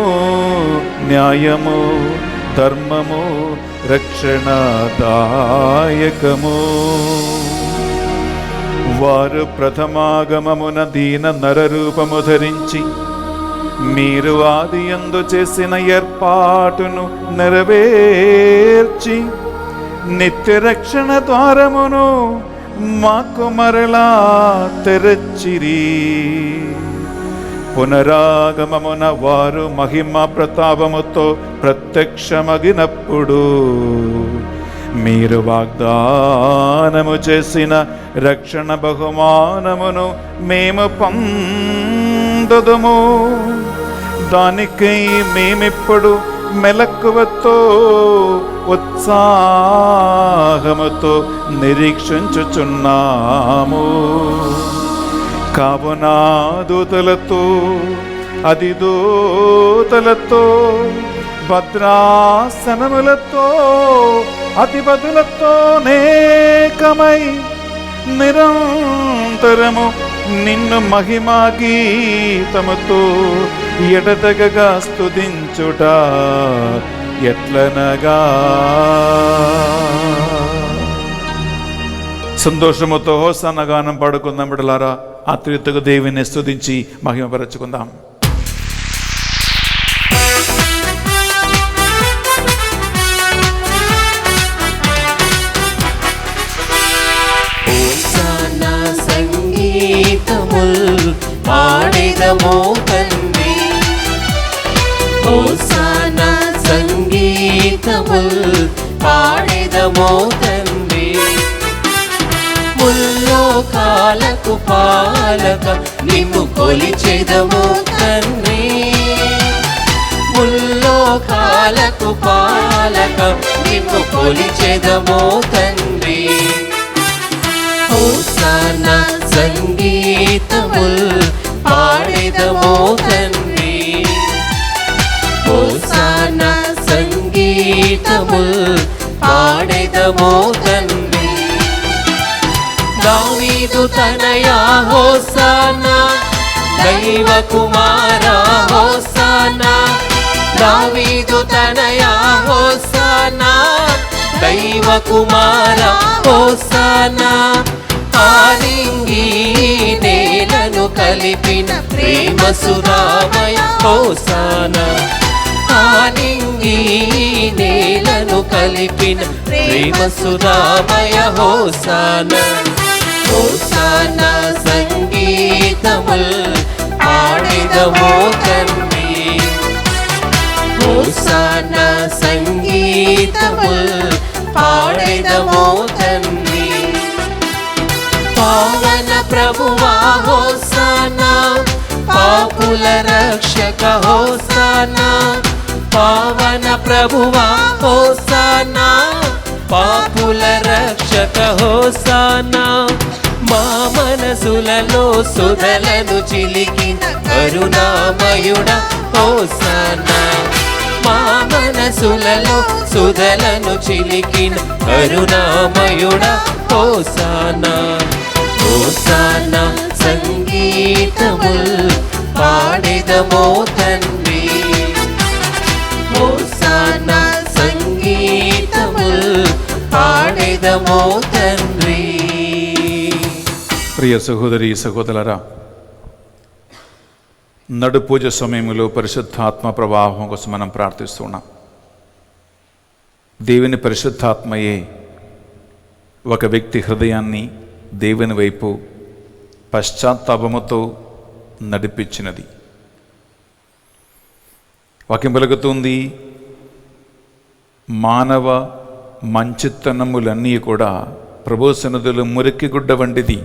న్యాయము, ధర్మము, రక్షణదాయకము. వారు ప్రథమాగమమున దీన నరరూపము ధరించి మీరు ఆదియందు చేసిన ఏర్పాటును నెరవేర్చి నిత్య రక్షణ ద్వారమును మాకు మరలా తెరచిరి. పునరాగమమున వారు మహిమ ప్రతాపముతో ప్రత్యక్షమగినప్పుడు మీరు వాగ్దానము చేసిన రక్షణ బహుమానమును మేము పొందుదుము. దానికై మేమిప్పుడు మెలకువతో ఉత్సాహముతో నిరీక్షించుచున్నాము. కావున దూతలతో అధిదూతలతో భద్రాసనములతో అధిపతులతో నేకమై నిరంతరము నిన్ను మహిమా గీతముతో ఎడతెగగా స్తుతించుట ఎట్లనగా. సంతోషముతో హోసన్న గానం పాడుకుందాం బిడ్డలారా. ఆత్మీయతకు దేవుని స్తుతించి మహిమపరచుకుందాం. హోసన్నా సంగీతముల్ పాడెదమో తండ్రి, హోసన్నా సంగీతముల్ పాడెదమో తండ్రి. ముల్లోకాలకు పాలక నిన్ను కొలిచెదము తండ్రి, ముల్లోకాలకు పాలక నిన్ను కొలిచెదము తండ్రి. హోసన్నా సంగీతముల్ పాడెదము తండ్రి, హోసన్నా సంగీతముల్ పాడెదము తండ్రి. దావీదు తనయా హోసన్నా, దైవ కుమారా హోసన్నా, దావీదు తనయా హోసన్నా, దైవ కుమారా హోసన్నా. ఆలింగి నేలను కలిపిన ప్రేమ సుధామయ హోసన్నా, ఆలింగి నేలను కలిపిన ప్రేమ సుధామయ హోసన్నా. హోసన్నా సంగీతముల్ పాడెదమో తండ్రి, హోసన్నా సంగీతముల్ పాడెదమో తండ్రి. పావన ప్రభువా హోసన్నా, పాపుల రక్షక హోసన్నా, పావన ప్రభువా హోసన్నా, పాపుల రక్షక హోసన్నా. మా మనసులలో సుధలను చిలికిన కరుణామయుడా హోసన్నా, మా మనసులలో సుధలను చిలికిన కరుణామయుడా హోసన్నా. హోసన్నా సంగీతముల్ పాడెదమో తండ్రి, హోసన్నా సంగీతముల్ పాడెదమో తండ్రి. ప్రియ సహోదరి సహోదరులారా, నడు పూజ సమయంలో పరిశుద్ధాత్మ ప్రవాహం కోసం మనం ప్రార్థిస్తున్నాం. దేవుని పరిశుద్ధాత్మయే ఒక వ్యక్తి హృదయాన్ని దేవుని వైపు పశ్చాత్తాపముతో నడిపించినది. వాక్యం పలుకుతుంది, మానవ మంచితనములన్నీ కూడా ప్రభు సన్నిధిలో మురికి గుడ్డ వంటిది,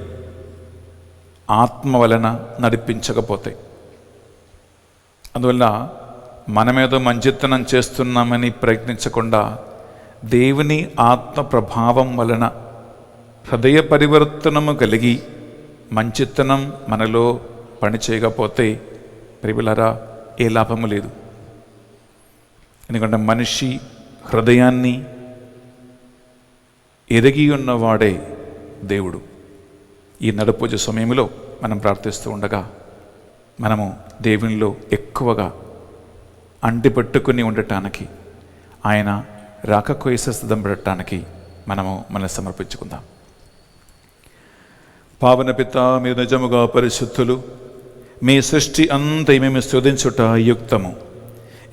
ఆత్మ వలన నడిపించకపోతే. అందువల్ల మనమేదో మంచితనం చేస్తున్నామని ప్రయత్నించకుండా దేవుని ఆత్మ ప్రభావం వలన హృదయ పరివర్తనము కలిగి మంచితనం మనలో పనిచేయకపోతే ప్రియులారా ఏ లాభము లేదు. ఎందుకంటే మనిషి హృదయాన్ని ఎరిగి ఉన్నవాడే దేవుడు. ఈ నడుపూజ సమయంలో మనం ప్రార్థిస్తూ ఉండగా మనము దేవునిలో ఎక్కువగా అంటిపెట్టుకుని ఉండటానికి, ఆయన రాకకోయస సిద్ధపడటానికి మనల్ని సమర్పించుకుందాం. పావన పిత, మీరు నిజముగా పరిశుద్ధులు, మీ సృష్టి అంతా మేము స్తుతించుట యుక్తము.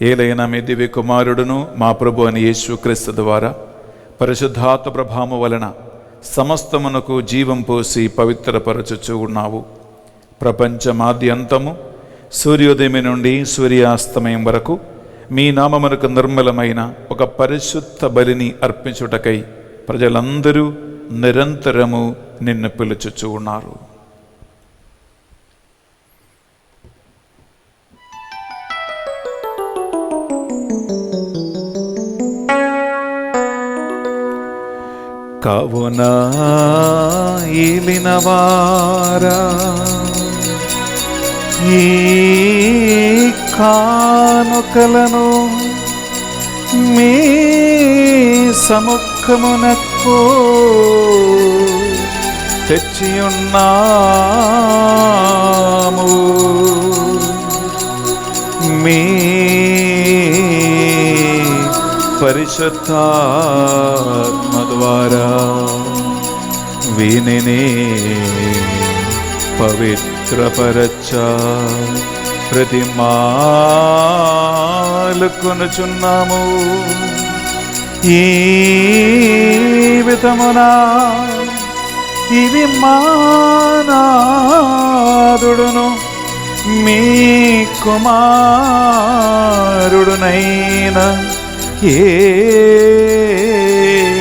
ఏలైనా మీ దివ్య కుమారుడును మా ప్రభు అని యేసుక్రీస్తు ద్వారా పరిశుద్ధాత్మ ప్రభావము వలన సమస్తమునకు జీవం పోసి పవిత్రపరచుచూ ఉన్నావు. ప్రపంచమాద్యంతము సూర్యోదయం నుండి సూర్యాస్తమయం వరకు మీ నామమునకు నిర్మలమైన ఒక పరిశుద్ధ బలిని అర్పించుటకై ప్రజలందరూ నిరంతరము నిన్ను పిలుచుచూ ఉన్నారు. కావున ఏలినవారా, ఈ కానుకలను మీ సముఖమునకు తెచ్చియున్నాము. మీ పరిశుద్ధాత్మ ద్వారా వీనిని పవిత్రపరచ ప్రతిమాలుకొనుచున్నాము. ఈ విధమున ఇవి మానాదుడును మీ కుమారుడునైన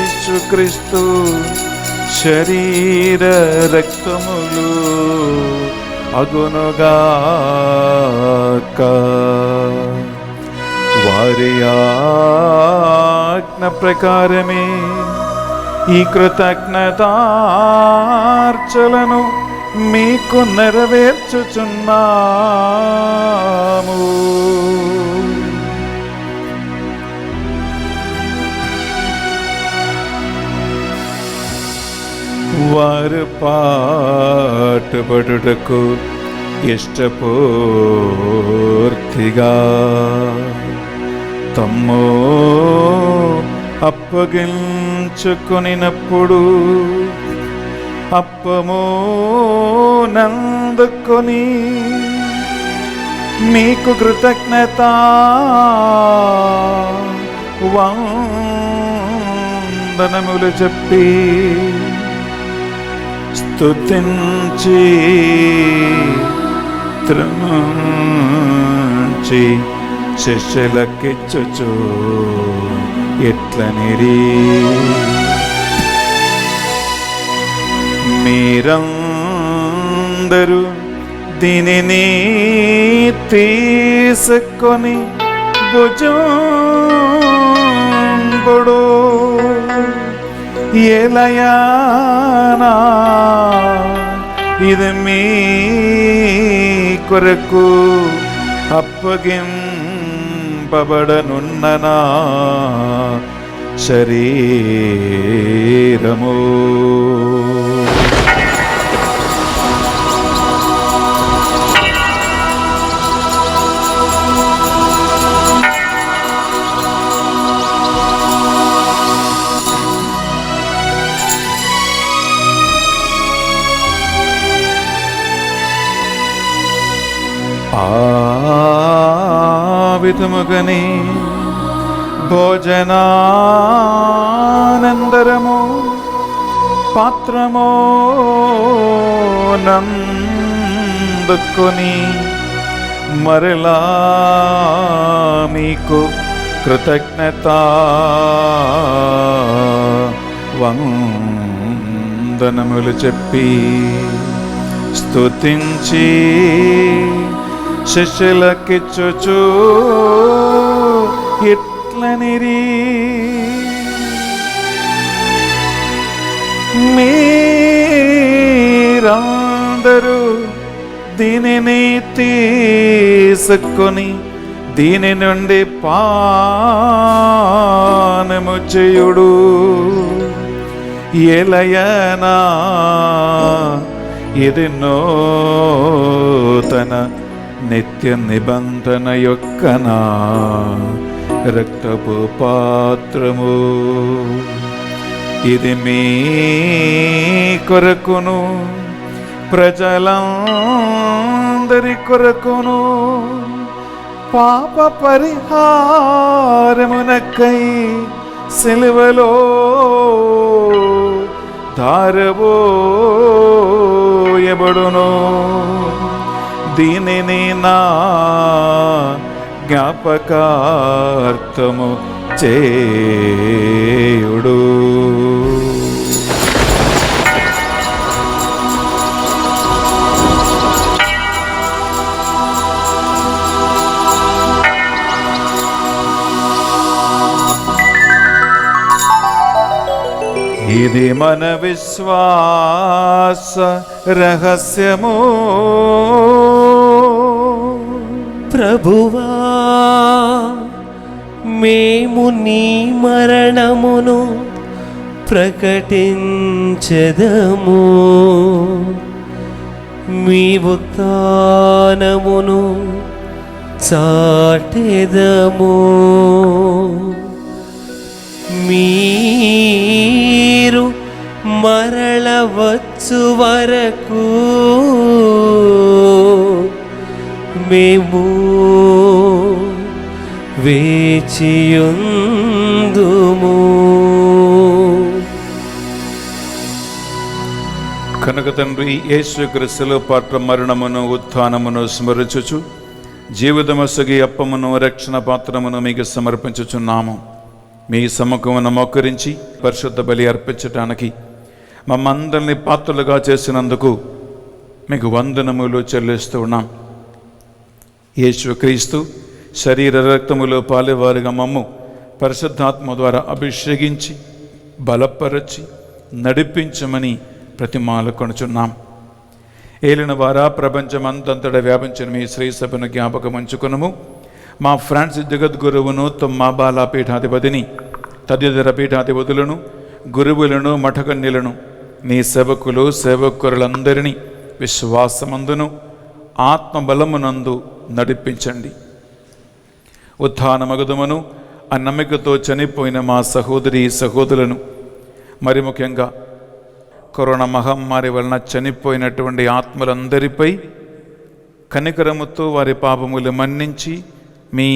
యేసుక్రీస్తు శరీర రక్తములు అగునుగాక. వారి ఆజ్ఞ ప్రకారమే ఈ కృతజ్ఞతార్చలను మీకు నెరవేర్చుచున్నాము. వారు పాటుపడుటకు ఇష్టపూర్తిగా తమ్ము అప్పగించుకొనినప్పుడు అప్పము నందుకొని మీకు కృతజ్ఞత వందనములు చెప్పి స్తుతించి త్రుంచి శిష్యులకిచ్చుచు ఎట్లనిరి, మీరందరూ దీనిని తీసుకొని భుజింపుడు. ఏలయానా ఇది మీ కొరకు అప్పగింపబడనున్న నా శరీరము. ఆ విధముగని భోజనానందరము పాత్రము నందుకొని మరలా మీకు కృతజ్ఞత వందనములు చెప్పి స్తుతించి శిష్యులకిచ్చుచు ఇట్లనిరి, మీరందరూ దీనిని తీసుకొని దీని నుండి పానము చేయుడు. ఎలయనా ఇది నూతన నిత్య నిబంధన యొక్క నా రక్తపు పాత్రము. ఇది మీ కొరకును ప్రజలందరి కొరకును పాప పరిహారమునకై సిలువలో ధారబోయబడును. దీనిని నా జ్ఞాపకార్థము చేయుడు. ఇది మన విశ్వాస రహస్యము. ప్రభువా, మేము నీ మరణమును ప్రకటించెదము, మీ ఉత్థానమును చాటెదము. మీరు మరల వచ్చు వరకు మేము వేచియుందుము. కనుక తండ్రి, యేసుక్రీస్తులో పాత్ర మరణమును ఉత్థానమును స్మరించుచు జీవితమసగి అప్పమును రక్షణ పాత్రమును మీకు సమర్పించుచున్నాము. మీ సముఖమును మోకరించి పరిశుద్ధ బలి అర్పించటానికి మమ్మందరినీ పాత్రలుగా చేసినందుకు మీకు వందనములు చెల్లిస్తూ ఉన్నాం. యేసుక్రీస్తు శరీర రక్తములో పాలేవారుగా మమ్ము పరిశుద్ధాత్మ ద్వారా అభిషేకించి బలపరచి నడిపించమని ప్రతిమాలు కొనుచున్నాం. ఏలిన వారా ప్రపంచమంతంతటా వ్యాపించిన మీ శ్రీ సభను జ్ఞాపకం ఉంచుకునము. మా ఫ్రాన్సిస్ జగద్గురువును తొమ్మా బాలా పీఠాధిపతిని తదితర పీఠాధిపతులను గురువులను మఠకన్యులను నీ సేవకులు సేవకులందరినీ విశ్వాసమందును ఆత్మబలమునందు నడిపించండి. ఉత్థానమగుదమును ఆ నమ్మికతో చనిపోయిన మా సహోదరి సహోదరులను, మరి ముఖ్యంగా కరోనా మహమ్మారి వలన చనిపోయినటువంటి ఆత్మలందరిపై కనికరముతో వారి పాపములు మన్నించి మీ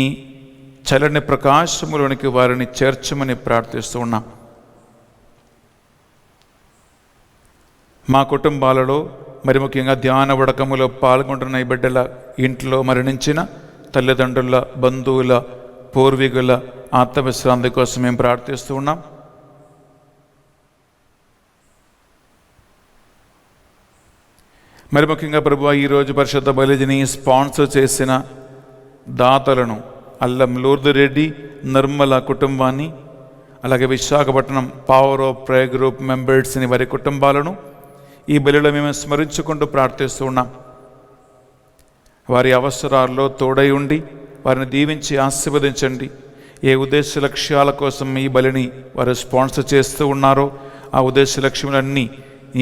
చలని ప్రకాశములోనికి వారిని చేర్చమని ప్రార్థిస్తూ ఉన్నాం. మా కుటుంబాలలో మరి ముఖ్యంగా ధ్యాన వడకములో పాల్గొంటున్న ఈ బిడ్డల ఇంట్లో మరణించిన తల్లిదండ్రుల, బంధువుల, పూర్వీకుల ఆత్మవిశ్రాంతి కోసం మేము ప్రార్థిస్తూ ఉన్నాం. మరి ముఖ్యంగా ప్రభువా, ఈరోజు పరిశుద్ధ బలిని స్పాన్సర్ చేసిన దాతలను, అల్లం లూర్దిరెడ్డి, నిర్మల కుటుంబాన్ని, అలాగే Visakhapatnam power of prayer group మెంబర్స్ని, వారి కుటుంబాలను ఈ బలిలో మేము స్మరించుకుంటూ ప్రార్థిస్తూ ఉన్నాం. వారి అవసరాల్లో తోడై ఉండి వారిని దీవించి ఆశీర్వదించండి. ఏ ఉద్దేశ లక్ష్యాల కోసం ఈ బలిని వారు స్పాన్సర్ చేస్తూ ఉన్నారో ఆ ఉద్దేశ లక్ష్యాలన్నీ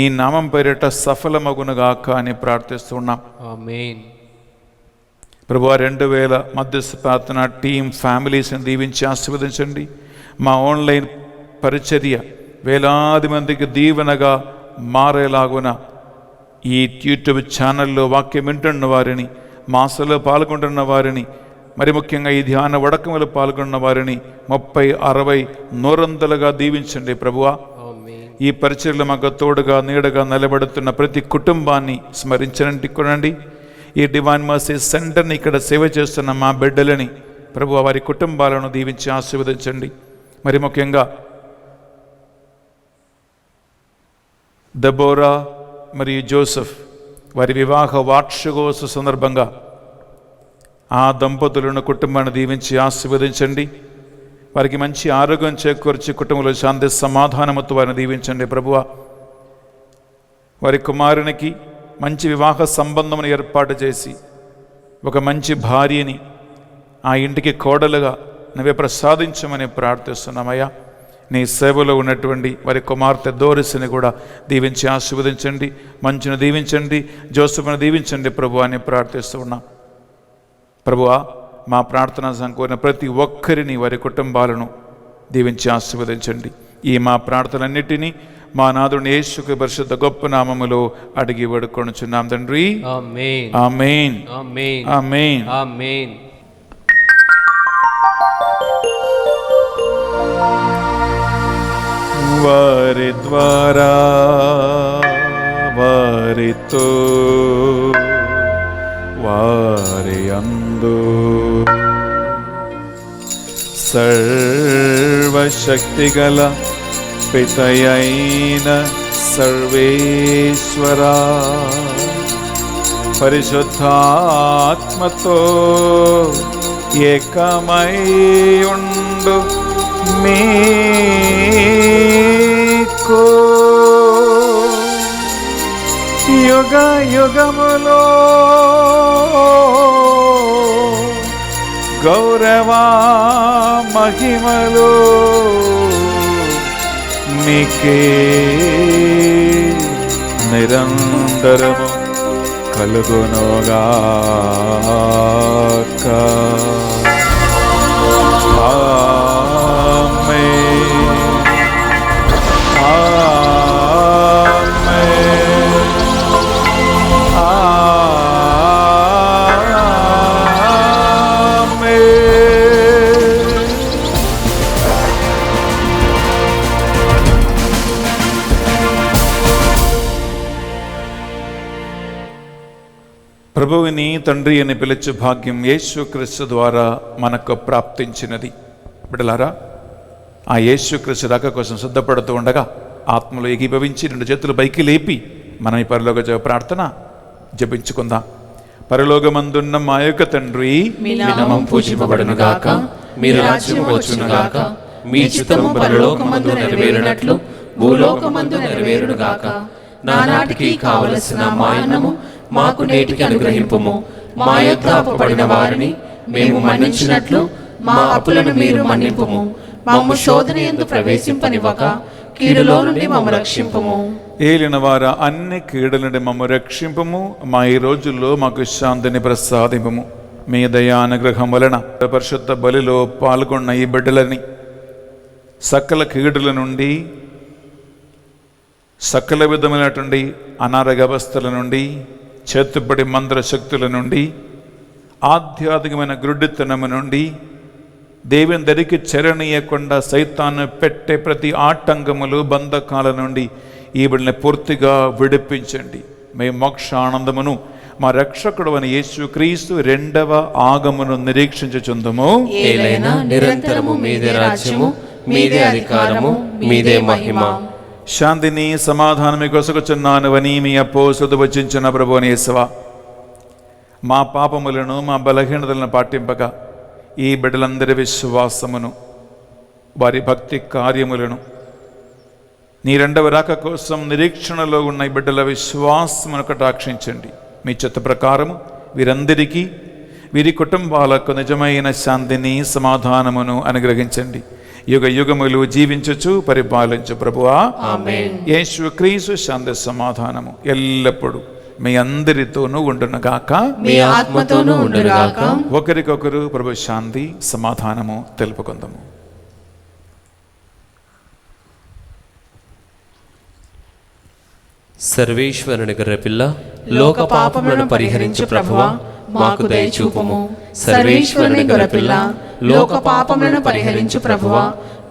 ఈ నామం పేరిట సఫలమగునుగాక అని ప్రార్థిస్తూ ఉన్నాం. ఆమేన్. ప్రభువా, 2000 మధ్యస్థ ప్రార్థన టీం ఫ్యామిలీస్ని దీవించి ఆశీర్వదించండి. మా ఆన్లైన్ పరిచర్య వేలాది మందికి దీవెనగా మారేలాగున ఈ యూట్యూబ్ ఛానల్లో వాక్యం వింటున్న వారిని, మాసలో పాల్గొంటున్న వారిని మరి ముఖ్యంగా ఈ ధ్యాన వడకములు పాల్గొన్న వారిని 30, 60, 100 దీవించండి ప్రభువా. ఈ పరిచర్లు మాకు తోడుగా నీడగా నిలబడుతున్న ప్రతి కుటుంబాన్ని స్మరించండి కొనండి. ఈ డివైన్ మర్సీ సెంటర్ని ఇక్కడ సేవ చేస్తున్న మా బిడ్డలని ప్రభువా వారి కుటుంబాలను దీవించి ఆశీర్వదించండి. మరి ముఖ్యంగా దెబోరా మరియు జోసెఫ్ వారి వివాహ వార్షికోత్సవ సందర్భంగా ఆ దంపతులను కుటుంబాన్ని దీవించి ఆశీర్వదించండి. వారికి మంచి ఆరోగ్యం చేకూర్చి కుటుంబంలో శాంతి సమాధానముతో వారిని దీవించండి ప్రభువా. వారి కుమారునికి మంచి వివాహ సంబంధమును ఏర్పాటు చేసి ఒక మంచి భార్యని ఆ ఇంటికి కోడలుగా నువ్వే ప్రసాదించమని ప్రార్థిస్తున్నామయ్యా. నీ సేవలో ఉన్నటువంటి వారి కుమార్తె దోరిసిని కూడా దీవించి ఆశీర్వదించండి. మంచును దీవించండి, జోసెఫ్ను దీవించండి ప్రభు అని ప్రార్థిస్తూ ఉన్నాం. ప్రభువా, మా ప్రార్థన సంకూర్ణ ప్రతి ఒక్కరిని వారి కుటుంబాలను దీవించి ఆశీర్వదించండి. ఈ మా ప్రార్థనలన్నిటినీ మా నాథుని యేసు పరిశుద్ధ గొప్ప నామములో అడిగి వేడుకొనుచున్నాం తండ్రి. ఆమేన్. ఆమేన్. ఆమేన్. ఆమేన్. ఆమేన్. వారి ద్వారా వారితో వారి అందు సర్వశక్తిగల పితయైన సర్వేశ్వరా పరిశుద్ధాత్మతో ఏకమై ఉండు మీకు యుగ యుగములో గౌరవ మహిమలు మీకే నిరంతరము కలుగునుగాక. ప్రభువుని తండ్రి అని పిలుచు భాగ్యం యేసుక్రీస్తు ద్వారా మనకు ప్రాప్తించినది. బిడ్డలారా, ఆ యేసుక్రీస్తు రాక కోసం సిద్ధపడుతూ ఉండగా ఆత్మలో ఏకీభవించి 2 చేతులు పైకి లేపి మనం ఈ పరలోక ప్రార్థన జపించుకుందాం. పరలోకమందున్న మా యొక్క తండ్రి, మీ నామం పూజింపబడును గాక, మీ రాజ్యము వచ్చును గాక, మీ చిత్తము పరలోకమందు నెరవేరునట్లు భూలోకమందు నెరవేరును గాక. నానాటికి కావలసిన మా అన్నము మాకు నేటికి అనుగ్రహింపుము. మా యొద్ద అప్పుపడిన వారిని మేము మన్నించినట్లు మా అప్పులను మీరు మన్నింపుము. మమ్ము శోధన యందు ప్రవేశింపనివ్వక కీడులో నుండి మమ్ము రక్షింపుము. ఏలిన వార అన్ని కీడుల నుండి మమ్ము రక్షింపము. మా ఈ రోజుల్లో మాకు శాంతిని ప్రసాదింపము. మీ దయానుగ్రహం వలన పరిశుద్ధ బలిలో పాల్గొన్న ఈ బిడ్డలని సకల కీడుల నుండి, సకల విధమైనటువంటి అనారోగ్య అవస్థల నుండి, చేతుబడి మంత్ర శక్తుల నుండి, ఆధ్యాత్మికమైన గ్రుడ్డితనము నుండి, దేవుని దరికి చెరనీయకుండా సైతాన్ని పెట్టే ప్రతి ఆటంకములు, బంధకాల నుండి ఈ బిడ్డని పూర్తిగా విడిపించండి. మేము మోక్ష ఆనందమును మా రక్షకుడు అని యేసుక్రీస్తు 2వ ఆగమను నిరీక్షించుచుందుము. ఏలైనా నిరంతరము మీదే రాజ్యము, మీదే అధికారము, మీదే మహిమ. శాంతిని సమాధానమి కొసగుచున్నాను అని మీ అపోస్తులు వచించిన ప్రభువుని యేసువా, మా పాపములను మా బలహీనతలను పాటింపక ఈ బిడ్డలందరి విశ్వాసమును, వారి భక్తి కార్యములను, నీ 2వ రాక కోసం నిరీక్షణలో ఉన్న ఈ బిడ్డల విశ్వాసమును కటాక్షించండి. మీ చిత్త ప్రకారము వీరందరికీ, వీరి కుటుంబాలకు నిజమైన శాంతిని సమాధానమును అనుగ్రహించండి. యుగ యుగములు జీవించుచు పరిపాలించు ప్రభువా. ఆమేన్. యేసుక్రీస్తు శాంతి సమాధానము ఎల్లప్పుడూ మీ అందరితోనూ ఉండునుగాక, మీ ఆత్మతోనూ ఉండునుగాక. ఒకరికొకరు ప్రభు శాంతి సమాధానము తెలుపుకుందాము. సర్వేశ్వరుని గొర్రెపిల్ల, లోక పాపములను పరిహరించు ప్రభువా, మాకు దయచూపుము. సర్వేశ్వరుని గొర్రెపిల్ల, లోక పాపములను పరిహరించు ప్రభువా,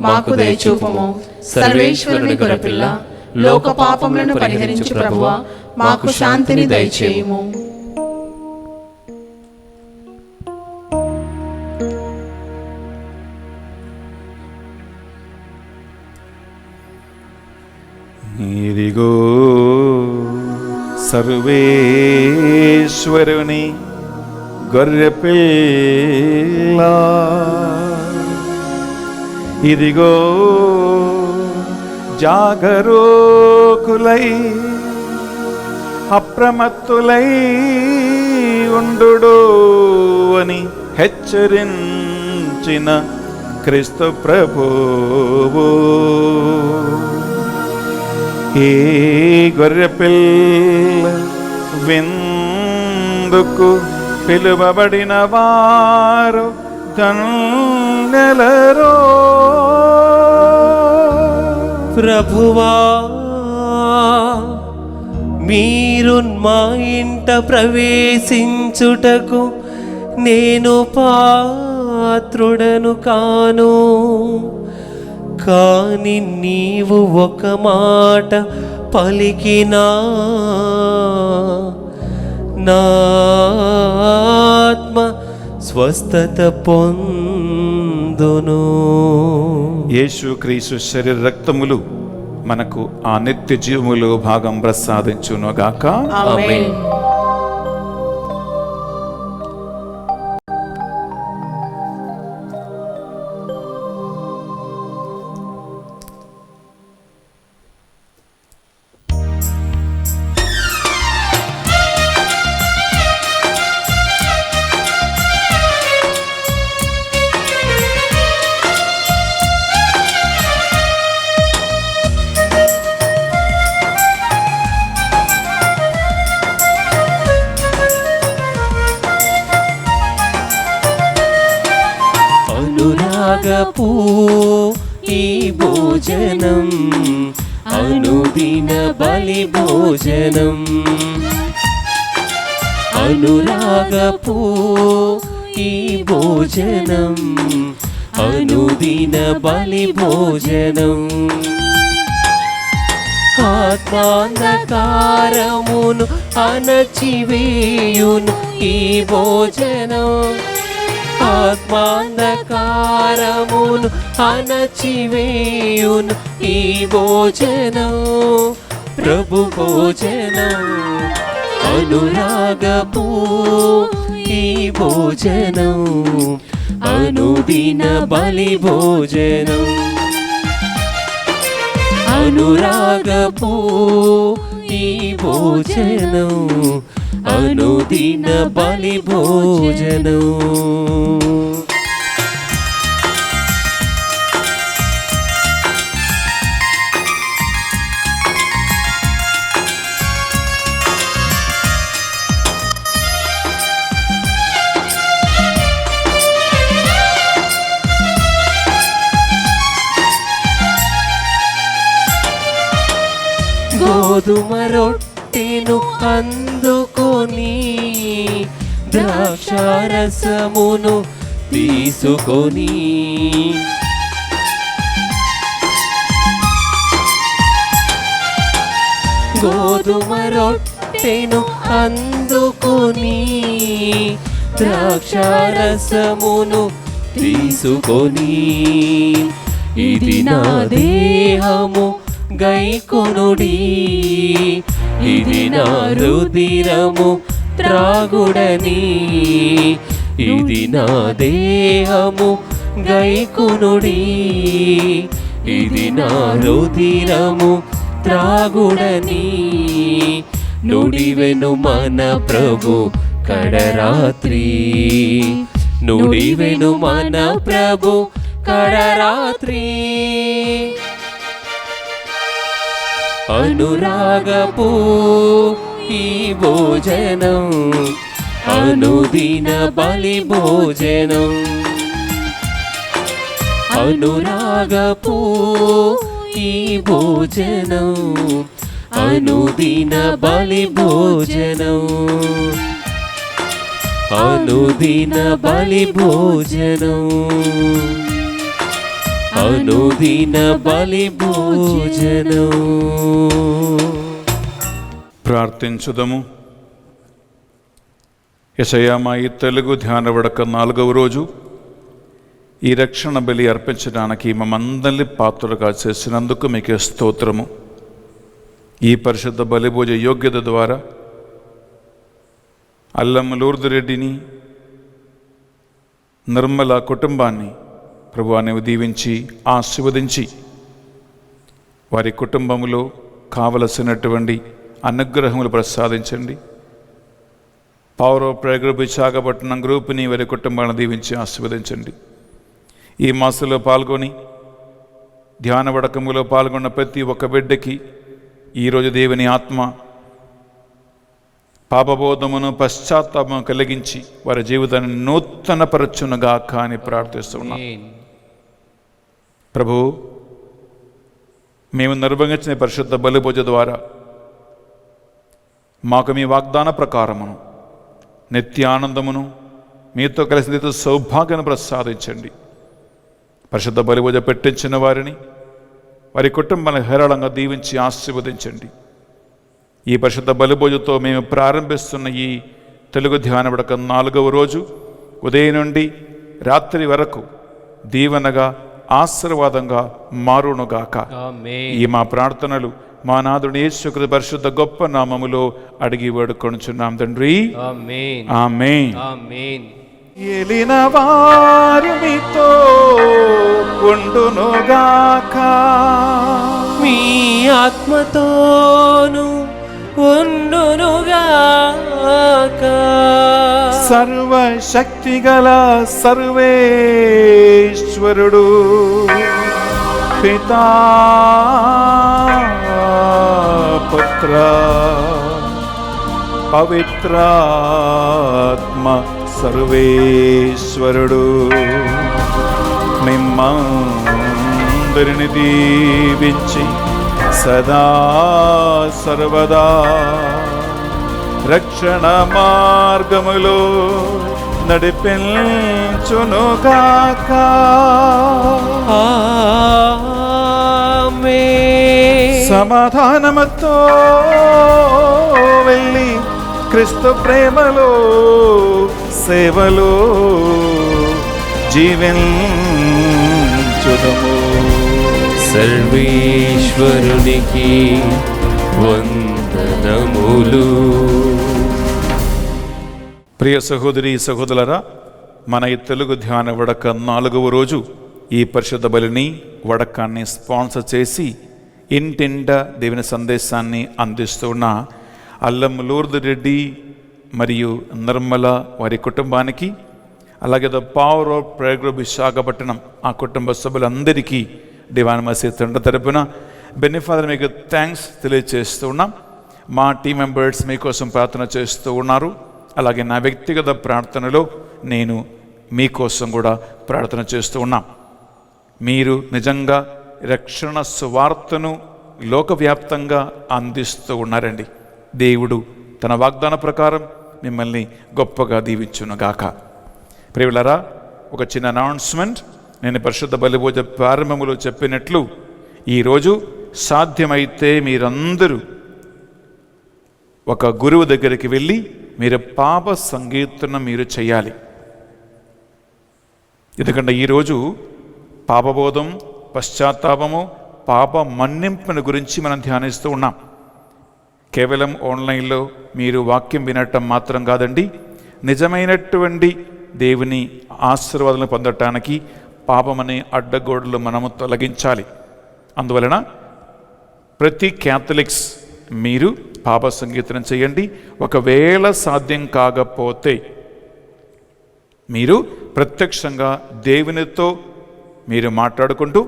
మాకు దయచూపుము. సర్వేశ్వరుని గొర్రెపిల్ల, లోక పాపములను పరిహరించు ప్రభువా, మాకు శాంతిని దయచేయుము. ఇదిగో సర్వేశ్వరుని గొర్రెపిల్ల, ఇదిగో జాగరూకులై అప్రమత్తులై ఉండు అని హెచ్చరించిన క్రీస్తు ప్రభువు. ఈ గొర్రెపిల్ల విందుకు పిలువబడిన వారు ధన్యులరో. ప్రభువా, మీరు మా ఇంట ప్రవేశించుటకు నేను పాత్రుడను కాను, కాని నీవు ఒక మాట పలికినా నా ఆత్మ స్వస్థత పొందును. యేసుక్రీస్తు శరీర రక్తములు మనకు ఆ నిత్య జీవములో భాగం ప్రసాదించునుగాక. ఆమేన్. అనురాగపు ఈ భోజనం అనుదిన బలి భోజనం, అనురాగపు ఈ భోజనం అనుదిన బలి భోజనం. ఆత్మాంధకారమును అణచివేయును ఈ భోజనం, ఆత్మాంధకారమును అణచివేయును ఈ భోజనం. ప్రభు భోజనం అనురాగపు ఈ భోజనం అనుదిన బలి భోజనం, అనురాగపు ఈ భోజనం అనుదిన బలి భోజనం. గోధుమ రొట్టెను అందుకొని ద్రాక్షారసమును తీసుకొని గోధుమ రొట్టెను అందుకొని ద్రాక్షారసమును తీసుకొని ఇది నా దేహము గైకొనుడి, ఇది నా రుధిరము త్రాగుడని, ఇది నా దేహము గైకొనుడి, ఇది నా రుధిరము త్రాగుడని నుడివెను మన ప్రభు కడరాత్రి, నుడివెను మన ప్రభు కడరాత్రి. అనురాగపు ఈ భోజనం అనుదిన బలి భోజనం, అనురాగపు ఈ భోజనం అనుదిన బలి భోజనం, అనుదిన బలి భోజనం, అనుదిన బలి భోజనం. ప్రార్థించుదము. యెషయా మా ఈ తెలుగు ధ్యాన వడక 4వ రోజు ఈ రక్షణ బలి అర్పించడానికి మమ్మందరినీ పాత్రలుగా చేసినందుకు మీకే స్తోత్రము. ఈ పరిశుద్ధ బలిభోజ యోగ్యత ద్వారా అల్లం లూర్దురెడ్డిని, నిర్మల కుటుంబాన్ని ప్రభువాన్ని దీవించి ఆశీర్వదించి వారి కుటుంబములో కావలసినటువంటి అనుగ్రహములు ప్రసాదించండి. Power of prayer group Visakhapatnam గ్రూప్ని వారి కుటుంబాలను దీవించి ఆశీర్వదించండి. ఈ మాసంలో పాల్గొని ధ్యాన వడకములో పాల్గొన్న ప్రతి ఒక్క బిడ్డకి ఈరోజు దేవుని ఆత్మ పాపబోధమును పశ్చాత్తాపము కలిగించి వారి జీవితాన్ని నూతనపరచునుగాక అని ప్రార్థిస్తున్నాం. ప్రభు, మేము నిర్వహించిన పరిశుద్ధ బలిభోజ ద్వారా మాకు మీ వాగ్దాన ప్రకారమును నిత్య ఆనందమును మీతో కలిసి నీతో సౌభాగ్యాన్ని ప్రసాదించండి. పరిశుద్ధ బలిభోజ పెట్టించిన వారిని, వారి కుటుంబాన్ని హేరాళంగా దీవించి ఆశీర్వదించండి. ఈ పరిశుద్ధ బలిభోజతో మేము ప్రారంభిస్తున్న ఈ తెలుగు ధ్యాన వడక 4వ రోజు ఉదయం నుండి రాత్రి వరకు దీవెనగా ఆశీర్వాదంగా మారునుగాక. ఈ మా ప్రార్థనలు మా నాథుని యేసుక్రీస్తు పరిశుద్ధ గొప్ప నామములో అడిగి వేడుకొనుచున్నాం తండ్రి. ఆమేన్. ఆమేన్. ఆమేన్. ఏలిన వారు మీతో ఉండునుగాక, మీ ఆత్మతోను ఉండునుగాక. సర్వశక్తిగల సర్వేశ్వరుడు పితా పుత్ర పవిత్రాత్మ సర్వేశ్వరుడు మిమ్మందరిని దీవించి సదా సర్వదా రక్షణ మార్గములో నడిపించునుగాక. ఆమేన్. సమాధానముతో వెళ్ళి క్రీస్తు ప్రేమలో సేవలో జీవించుదము. సర్వేశ్వరునికి వందనములు. ప్రియ సహోదరి సహోదరులారా, మన ఈ తెలుగు ధ్యాన వడక 4వ రోజు ఈ పరిశుద్ధ బలిని వడకాన్ని స్పాన్సర్ చేసి ఇంటింట దేవుని సందేశాన్ని అందిస్తూ ఉన్న అల్లం లూర్దురెడ్డి మరియు నిర్మల వారి కుటుంబానికి, అలాగే the power of prayer group Visakhapatnam ఆ కుటుంబ సభ్యులందరికీ డివైన్ మర్సీ తండ్రి తరపున బెనిఫాదర్ మీకు థ్యాంక్స్ తెలియజేస్తూ ఉన్నాం. మా టీం మెంబర్స్ మీకోసం ప్రార్థన చేస్తూ ఉన్నారు. అలాగే నా వ్యక్తిగత ప్రార్థనలో నేను మీకోసం కూడా ప్రార్థన చేస్తూ ఉన్నాం. మీరు నిజంగా రక్షణ సువార్తను లోకవ్యాప్తంగా అందిస్తూ ఉన్నారండి. దేవుడు తన వాగ్దాన ప్రకారం మిమ్మల్ని గొప్పగా దీవించునుగాక. ప్రియులారా, ఒక చిన్న అనౌన్స్మెంట్. నేను పరిశుద్ధ బలిభోజ ప్రారంభములో చెప్పినట్లు ఈరోజు సాధ్యమైతే మీరందరూ ఒక గురువు దగ్గరికి వెళ్ళి మీరు పాప సంకీర్తన మీరు చేయాలి. ఎందుకంటే ఈరోజు పాపబోధం, పశ్చాత్తాపము, పాప మన్నింపుని గురించి మనం ధ్యానిస్తూ ఉన్నాం. కేవలం ఆన్లైన్లో మీరు వాక్యం వినటం మాత్రం కాదండి, నిజమైనటువంటి దేవుని ఆశీర్వాదాలను పొందటానికి పాపమనే అడ్డగోడలు మనము తొలగించాలి. అందువలన ప్రతి క్యాథలిక్స్ మీరు పాప సంకీర్తనం చేయండి. ఒకవేళ సాధ్యం కాకపోతే మీరు ప్రత్యక్షంగా దేవునితో మీరు మాట్లాడుకుంటూ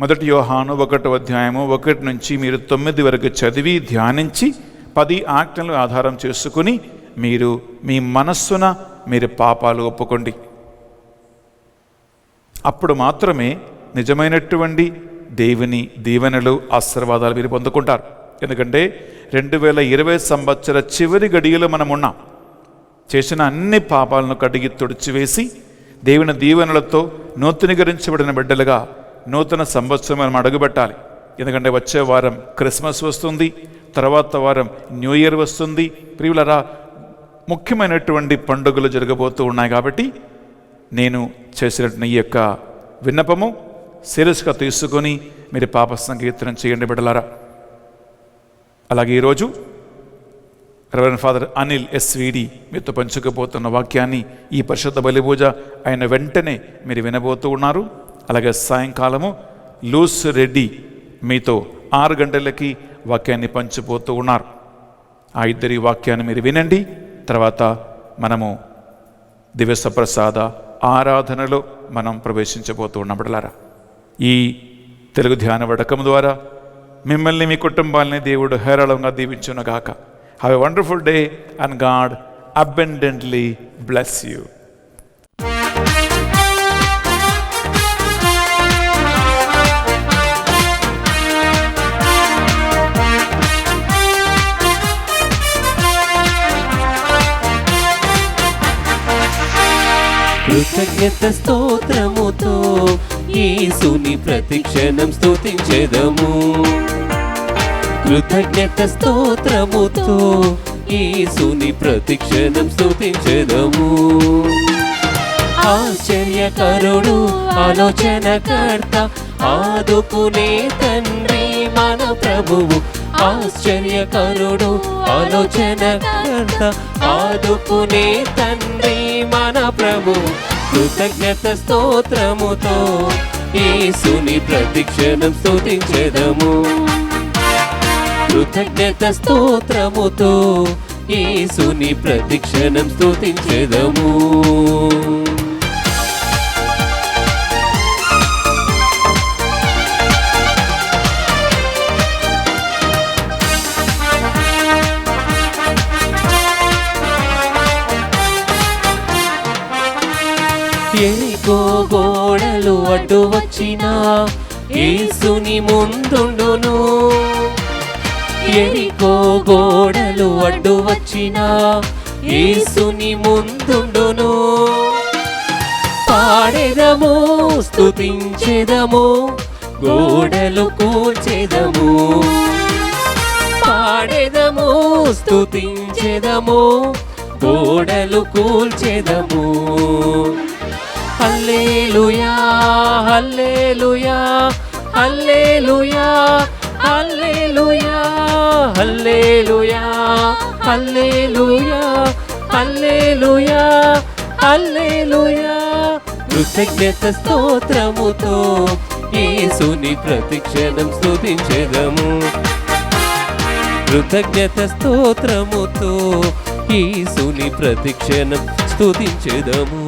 1 యోహాను 1వ అధ్యాయము 1 నుంచి మీరు 9 వరకు చదివి ధ్యానించి 10 ఆజ్ఞలు ఆధారం చేసుకుని మీరు మీ మనస్సున మీరు పాపాలు ఒప్పుకోండి. అప్పుడు మాత్రమే నిజమైనటువంటి దేవుని దీవెనలు ఆశీర్వాదాలు మీరు పొందుకుంటారు. ఎందుకంటే 2020 సంవత్సర చివరి గడియలో మనం ఉన్నాం. చేసిన అన్ని పాపాలను కడిగి తుడిచివేసి దేవుని దీవెనలతో నూతనీకరించబడిన బిడ్డలుగా నూతన సంవత్సరం మనం అడుగుపెట్టాలి. ఎందుకంటే వచ్చే వారం క్రిస్మస్ వస్తుంది, తర్వాత వారం న్యూ ఇయర్ వస్తుంది. ప్రియులరా, ముఖ్యమైనటువంటి పండుగలు జరగబోతూ ఉన్నాయి. కాబట్టి నేను చేసినట్టు ఈ యొక్క విన్నపము సీరియస్గా తీసుకొని మీరు పాప సంకీర్తనం చేయండి బిడ్డలారా. అలాగే ఈరోజు రెవరెండ్ ఫాదర్ అనిల్ ఎస్విడి మీతో పంచుకోబోతున్న వాక్యాన్ని ఈ పరిశుద్ధ బలిపూజ అయిన వెంటనే మీరు వినబోతూ ఉన్నారు. అలాగే సాయంకాలము లూస్ రెడ్డి మీతో 6 గంటలకి వాక్యాన్ని పంచిపోతూ ఉన్నారు. ఆ ఇద్దరి వాక్యాన్ని మీరు వినండి. తర్వాత మనము దివ్య ప్రసాద ఆరాధనలో మనం ప్రవేశించబోతూ ఉన్నాం బిడ్డలారా. ఈ తెలుగు ధ్యాన వడకం ద్వారా మిమ్మల్ని మీ కుటుంబాలని దేవుడు హేరళంగా దీవించునుగాక. Have a wonderful day and God abundantly bless you. కృతజ్ఞత స్తోత్రముతో యేసుని ప్రతిక్షణం స్తుతించెదము. కృతజ్ఞత స్తోత్రముతో యేసుని ప్రతిక్షణం స్తుతించెదము. ఆశ్చర్యకరుడు, ఆలోచనకర్త, ఆదుకునే తండ్రి మన ప్రభువు. ఆశ్చర్యకరుడు, ఆలోచనకర్త, ఆదుకునే తండ్రి మన ప్రభువు. కృతజ్ఞత స్తోత్రముతో యేసుని ప్రతిక్షణం స్తుతించెదము. కృతజ్ఞత స్తోత్రముతో యేసుని ప్రతిక్షణం స్తుతించెదము. ఎరికో గోడలు అడ్డు వచ్చినా యేసుని ముందుండును. ఎరికో గోడలు అడ్డు వచ్చినా యేసుని ముందుండును. పాడెదము, స్తుతించెదము, గోడలు కూల్చెదము. పాడెదము, స్తుతించెదము, గోడలు కూల్చెదము. హల్లెలూయా, హల్లెలూయా, హల్లెలూయా, హల్లెలూయా, హల్లెలూయా, హల్లెలూయా, హల్లెలూయా, హల్లెలూయా. కృతజ్ఞత స్తోత్రముతో యేసుని ప్రతిక్షణం స్తుతించెదము. కృతజ్ఞత స్తోత్రముతో యేసుని ప్రతిక్షణం స్తుతించెదము.